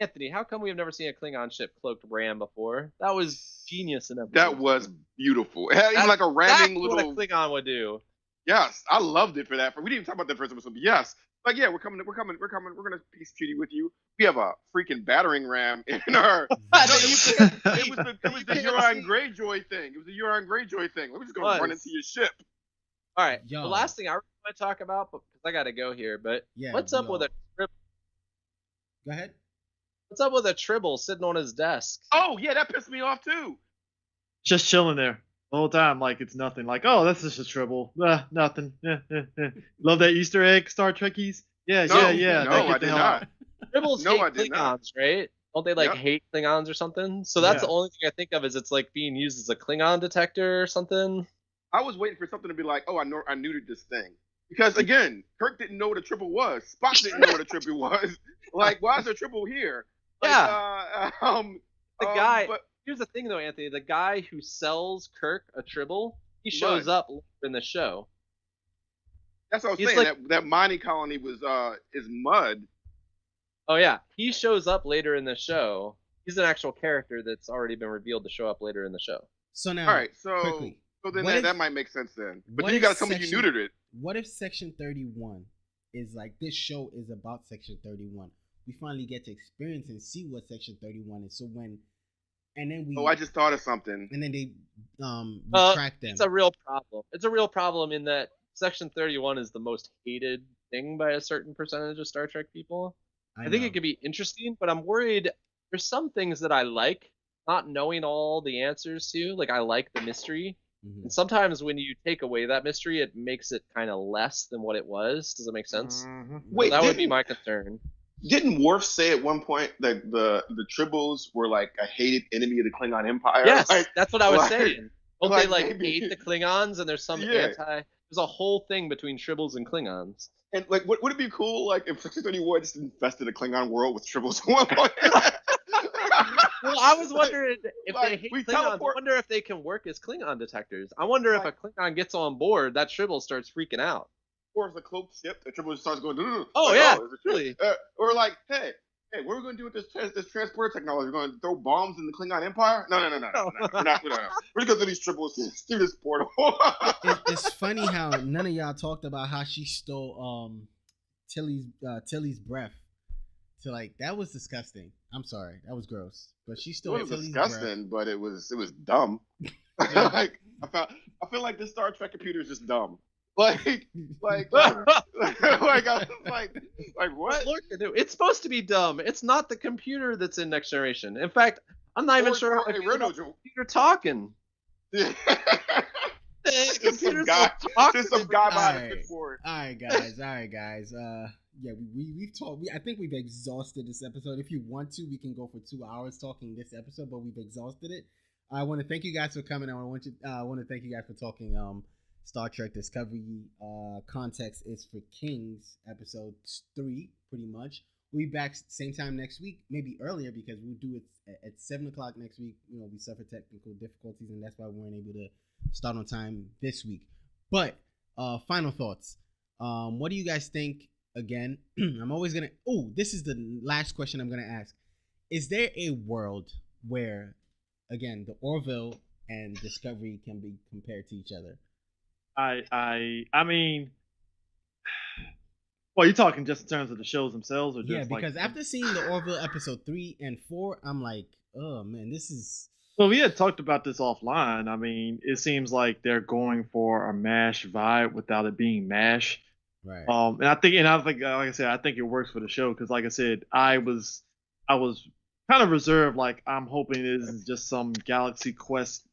S3: Anthony, how come we have never seen a Klingon ship cloaked ram before? That was genius in episode.
S5: That was beautiful. It had even like a ramming little.
S3: That's what a Klingon would do.
S5: Yes, I loved it for that. We didn't even talk about that first episode, but yes, like we're coming. We're gonna peace treaty with you. We have a freaking battering ram in our. It was the Euron Greyjoy thing. It was the Euron Greyjoy thing. We're just gonna run into your ship.
S3: All right. The last thing I really want to talk about, because I gotta go here, but what's up with a tribble?
S1: Go ahead.
S3: What's up with a tribble sitting on his desk?
S5: Oh yeah, that pissed me off too.
S2: Just chilling there the whole time, like it's nothing. Like, oh, that's just a tribble. Nothing. Love that Easter egg, Star Trekkies. Yeah.
S5: No, I did not.
S3: Tribbles hate Klingons, right? Don't they hate Klingons or something? So that's the only thing I think of is it's being used as a Klingon detector or something.
S5: I was waiting for something to be like, oh, I neutered this thing. Because again, Kirk didn't know what a tribble was. Spock didn't know what a tribble was. Like, why is there a tribble here?
S3: Like, here's the thing though, Anthony. The guy who sells Kirk a tribble, he shows up in the show.
S5: That's what I was saying. That mining colony is mud.
S3: Oh yeah, he shows up later in the show. He's an actual character that's already been revealed to show up later in the show.
S1: So now,
S5: all right. So
S1: quickly,
S5: So then
S1: What if-
S5: that might make sense then. But
S1: what
S5: then you
S1: if
S5: gotta tell me you
S1: Section-
S5: neutered it.
S1: What if Section 31 is like this show is about Section 31? We finally get to experience and see what Section 31 is. So when, and then we,
S5: Oh, I just thought of something.
S1: and then they retract them.
S3: It's a real problem. It's a real problem in that Section 31 is the most hated thing by a certain percentage of Star Trek people. I think
S1: know.
S3: it could be interesting, but I'm worried. There's some things that I like, not knowing all the answers to. Like, I like the mystery.
S1: Mhm.
S3: And sometimes when you take away that mystery, it makes it kind of less than what it was. Does that make sense?
S5: Wait,
S3: That would be my concern.
S5: Didn't Worf say at one point that the Tribbles were like a hated enemy of the Klingon Empire?
S3: Yes,
S5: Like,
S3: that's what I was
S5: like-
S3: saying. Don't
S5: like
S3: they like
S5: maybe-
S3: hate the Klingons and there's some
S5: Yeah.
S3: there's a whole thing between Tribbles and Klingons.
S5: and like, would it be cool like if Section 31 just infested a Klingon world with Tribbles at one point?
S3: Well, I was wondering if
S5: Like,
S3: they hate
S5: we
S3: Klingons.
S5: teleport-
S3: I wonder if they can work as Klingon detectors. I wonder if a Klingon gets on board, that Tribble starts freaking out.
S5: Or if the cloaked ship, the Tribbles starts going.
S3: Oh,
S5: like,
S3: yeah,
S5: it's a ship.
S3: really.
S5: Or like, hey, what are we gonna do with this transporter technology? We're gonna throw bombs in the Klingon Empire? No. We're not. We're gonna go through these Tribbles through this portal.
S1: It's funny how none of y'all talked about how she stole Tilly's breath. To like that was disgusting. I'm sorry, that was gross. But she
S5: It
S1: stole
S5: was
S1: Tilly's
S5: disgusting, but it was dumb.
S1: Yeah.
S5: Like I feel like this Star Trek computer is just dumb. Like I was like what?
S3: Lord, it's supposed to be dumb. It's not the computer that's in Next Generation. In fact, I'm not even sure how
S5: Hey,
S3: I feel about
S5: Renault,
S3: the computer talking. The
S5: Just
S3: computer's
S5: some guy,
S3: talking.
S5: just some guy behind a
S1: Alright.
S5: switchboard.
S1: All right, guys. Yeah, we've talked. I think we've exhausted this episode. If you want to, we can go for 2 hours talking this episode, but we've exhausted it. I want to thank you guys for coming. I want to thank you guys for talking Star Trek Discovery. Context is for Kings, episode 3, pretty much. We'll be back same time next week, maybe earlier because we'll do it at 7:00 next week. You know, we suffered technical difficulties, and that's why we weren't able to start on time this week. But final thoughts. What do you guys think? Again, I'm always gonna. Oh, this is the last question I'm gonna ask. Is there a world where, again, the Orville and Discovery can be compared to each other?
S2: I mean, well, you're talking just in terms of the shows themselves, or just
S1: Yeah, because
S2: like,
S1: after seeing the Orville episode 3 and 4, I'm like, oh man, this is.
S2: well, we had talked about this offline. I mean, it seems like they're going for a MASH vibe without it being MASH.
S1: Right.
S2: And I think, like I said, I think it works for the show because, like I said, I was kind of reserved. Like, I'm hoping this is just some Galaxy Quest,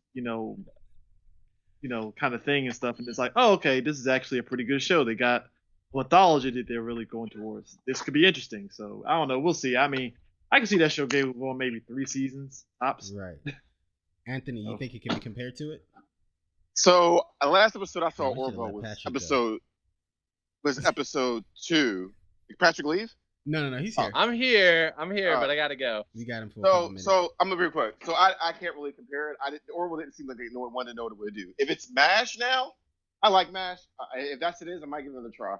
S2: kind of thing and stuff. And it's like, oh, okay, this is actually a pretty good show. They got mythology that they're really going towards. This could be interesting. So I don't know. We'll see. I mean, I can see that show going on maybe 3 seasons tops.
S1: Right. Anthony, you think it can be compared to it?
S5: So last episode I saw
S1: Yeah, we should've
S5: Orville
S1: let
S5: was
S1: Patrick
S5: episode 2. Did Patrick leave?
S1: No, he's here.
S3: I'm here, but I gotta go.
S1: We got him for a couple minutes.
S5: So I'm gonna be quick. So I can't really compare it. Orville didn't seem like they wanted to know what it would do. If it's MASH now, I like MASH. If that's it is, I might give it another try.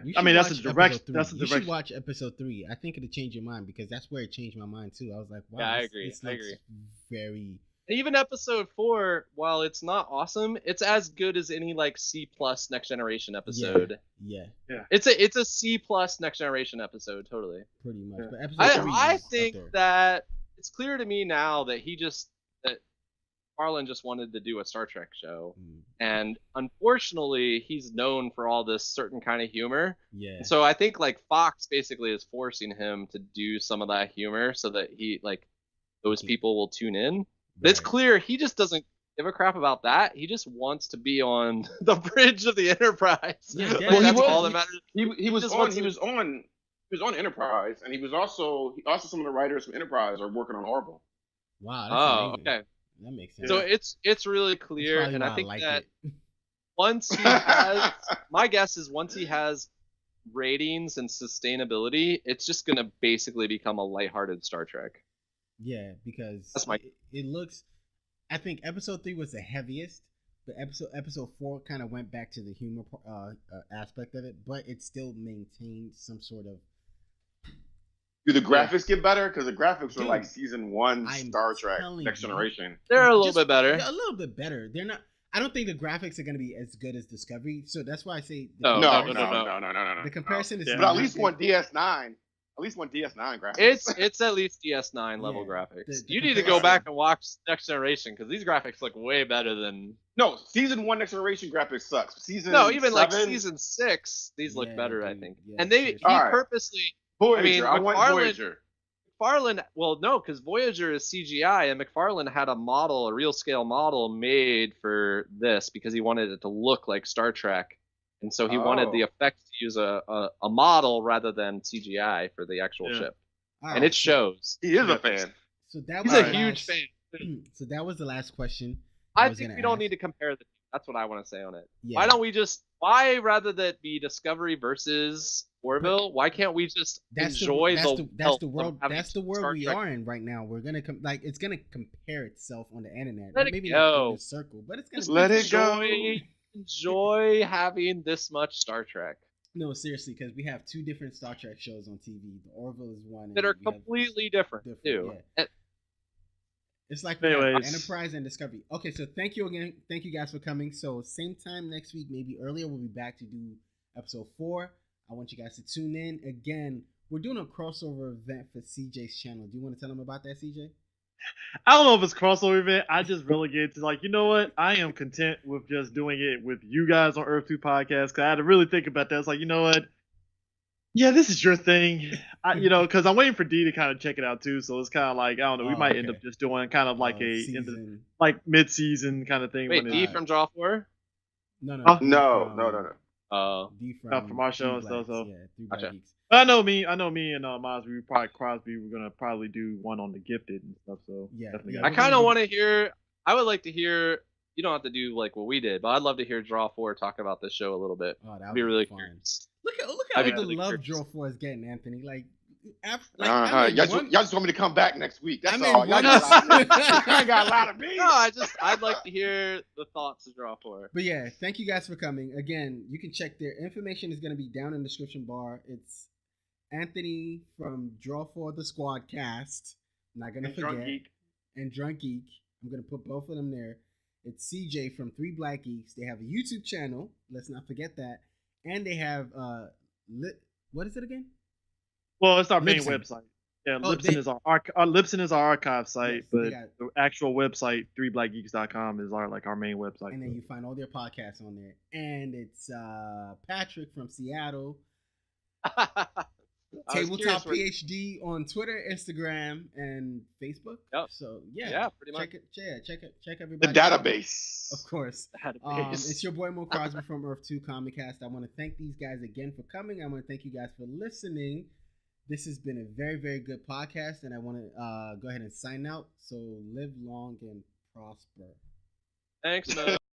S1: You
S2: I mean,
S1: should
S2: that's
S1: watch
S2: a direct.
S1: episode 3.
S2: That's a
S1: You should
S2: direct.
S1: watch episode 3. I think it'll change your mind because that's where it changed my mind too. I was like, wow,
S3: Yeah, I
S1: this-
S3: agree.
S1: this
S3: I
S1: looks
S3: agree.
S1: very.
S3: Even episode 4, while it's not awesome, it's as good as any like C+ Next Generation episode.
S1: Yeah,
S3: It's a C+ Next Generation episode, totally.
S1: pretty much.
S2: Yeah.
S1: But episode 3
S3: I
S1: is up
S3: think
S1: there.
S3: that it's clear to me now that that Harlan just wanted to do a Star Trek show,
S1: Mm,
S3: and unfortunately, he's known for all this certain kind of humor.
S1: yeah.
S3: So I think like Fox basically is forcing him to do some of that humor so that those people will tune in. But it's
S1: Right.
S3: clear he just doesn't give a crap about that. He just wants to be on the bridge of the Enterprise.
S1: Yeah,
S3: Like,
S1: Well, he
S3: that's
S1: was-
S3: all that matters.
S5: He was
S3: just
S5: on.
S3: wants
S5: He
S3: to-
S5: was on Enterprise, and he also some of the writers from Enterprise are working on Orville.
S1: Wow. That's
S3: Oh,
S1: amazing.
S3: okay.
S1: That makes sense.
S3: So it's really
S1: That's
S3: clear,
S1: probably
S3: and
S1: why
S3: I think
S1: like
S3: that
S1: it.
S3: once he has, my guess is once he has ratings and sustainability, it's just gonna basically become a lighthearted Star Trek.
S1: Yeah, because
S3: That's my-
S1: it looks. I think episode 3 was the heaviest, but episode 4 kind of went back to the humor aspect of it, but it still maintained some sort of.
S5: Do the graphics get better? Because the graphics were
S1: Dude,
S5: like season 1
S1: I'm
S5: Star Trek
S1: telling
S5: Next
S1: you.
S5: Generation.
S3: They're a little
S1: Just-
S3: bit better.
S1: Yeah, a little bit better. They're not. I don't think the graphics are gonna be as good as Discovery, so that's why I say
S3: No,
S5: No,
S3: no,
S5: no,
S3: no,
S5: no, no, no.
S1: the comparison is
S2: Yeah.
S5: But at
S1: not
S5: least
S1: good.
S5: one DS9. At least one DS9 graphics.
S3: It's at least DS9 level
S1: Yeah,
S3: graphics.
S1: the
S3: You need to go
S1: comparison-
S3: back and watch Next Generation because these graphics look way better than.
S5: No, season 1 Next Generation graphics sucks. Season
S3: No, even like
S5: 7,
S3: season 6, these look
S1: Yeah,
S3: better, I
S1: dude,
S3: think.
S1: yeah,
S3: And he
S1: seriously.
S5: Alright.
S3: purposely.
S5: Voyager.
S3: I
S5: I,
S3: mean,
S5: want
S3: McFarlane-
S5: Voyager.
S3: McFarlane, well, no, because Voyager is CGI, and McFarlane had a real scale model made for this because he wanted it to look like Star Trek, and so he wanted the
S5: Oh.
S3: effects to use a model rather than CGI for the actual
S2: Yeah.
S3: ship,
S1: All
S3: and
S1: right,
S3: it shows.
S5: He is a fan.
S1: So that
S3: He's
S1: was
S3: a
S1: the
S3: huge
S1: last-
S3: fan.
S1: So that was the last question.
S3: I
S1: was
S3: think
S1: gonna
S3: we don't
S1: ask.
S3: need to compare the. That's what I want to say on it.
S1: Yeah.
S3: Why don't we just? Why rather that be Discovery versus Orville? Why can't we just enjoy
S1: that's
S3: the
S1: that's the
S3: wealth
S1: world
S3: of having
S1: that's the world
S3: Star
S1: we
S3: Trek?
S1: are in right now. We're gonna it's gonna compare itself on the internet.
S3: Let it
S1: Maybe
S3: go.
S1: not in the circle, but it's gonna
S3: Just
S1: be
S5: Let it go.
S3: enjoy having this much Star Trek
S1: No, seriously, because we have 2 different Star Trek shows on TV. The Orville is one
S3: that
S1: and
S3: are
S1: we have
S3: completely different too.
S1: yeah.
S3: And-
S1: It's like we have
S2: Anyways.
S1: Enterprise and Discovery. Okay, so thank you again. Thank you guys for coming. So same time next week, maybe earlier, we'll be back to do episode 4. I want you guys to tune in. Again, we're doing a crossover event for CJ's channel. Do you want to tell them about that, CJ?
S2: I don't know if it's crossover event. I just relegated to like, you know what? I am content with just doing it with you guys on Earth 2 podcast. Cause I had to really think about that. It's like, you know what? Yeah, this is your thing. Because I'm waiting for D to kind of check it out too. So it's kind of like, I don't know. We
S1: Oh,
S2: might end
S1: okay.
S2: up just doing kind of like
S1: Season.
S2: like mid-season kind of thing.
S3: Wait,
S2: when
S3: D
S2: it,
S3: from Draw 4?
S1: No, no,
S2: Oh,
S1: D
S5: No,
S1: from-
S5: no, no, no.
S1: D
S2: from our show and
S1: Three
S2: stuff, so-
S1: Blacks, yeah, 3 Black
S3: Gotcha.
S1: Geeks.
S2: I know me and Mosby, Crosby, we're gonna probably do one on the Gifted and stuff. So
S1: Yeah,
S2: definitely
S1: yeah.
S2: got
S3: I
S1: we're
S3: kind
S1: gonna
S3: of
S1: do-
S3: want to hear. I would like to hear. You don't have to do like what we did, but I'd love to hear Draw 4 talk about this show a little bit.
S1: Oh, that
S3: I'd
S1: would
S3: be really
S1: fun.
S3: curious.
S1: Look at
S3: I'd
S1: all
S3: be
S1: the
S3: really
S1: love
S3: curious.
S1: Draw 4 is getting, Anthony. Like, I'm
S5: Y'all,
S1: like
S5: just,
S1: one-
S5: y'all just want me to come back next week. That's
S1: I mean,
S5: all. Y'all
S1: one-
S5: got a lot. Y'all got a lot of me.
S3: No, I'd like to hear the thoughts of Draw 4.
S1: But yeah, thank you guys for coming. Again, you can check their information is going to be down in the description bar. It's Anthony from Draw for the Squad Cast. I'm not going to
S5: And
S1: forget.
S5: Drunk Geek.
S1: And Drunk Geek. I'm going to put both of them there. It's CJ from 3 Black Geeks. They have a YouTube channel. Let's not forget that. And they have what is it again?
S2: Well, it's our main
S1: Libsyn.
S2: website. Yeah,
S1: Oh,
S2: Libsyn is our Libsyn is our archive site,
S1: Yes, they
S2: but
S1: got-
S2: the actual website 3blackgeeks.com is our main website.
S1: And then you find all their podcasts on there. And it's Patrick from Seattle. Tabletop PhD on Twitter, Instagram, and Facebook.
S3: Yep.
S1: So yeah,
S3: Yeah, pretty much.
S1: check
S5: The
S1: everybody out.
S5: database.
S1: Of course. It's your boy Moecrosby from Earth 2 Comic Cast. I want to thank these guys again for coming. I want to thank you guys for listening. This has been a very, very good podcast, and I want to go ahead and sign out. So live long and prosper.
S3: Thanks, man.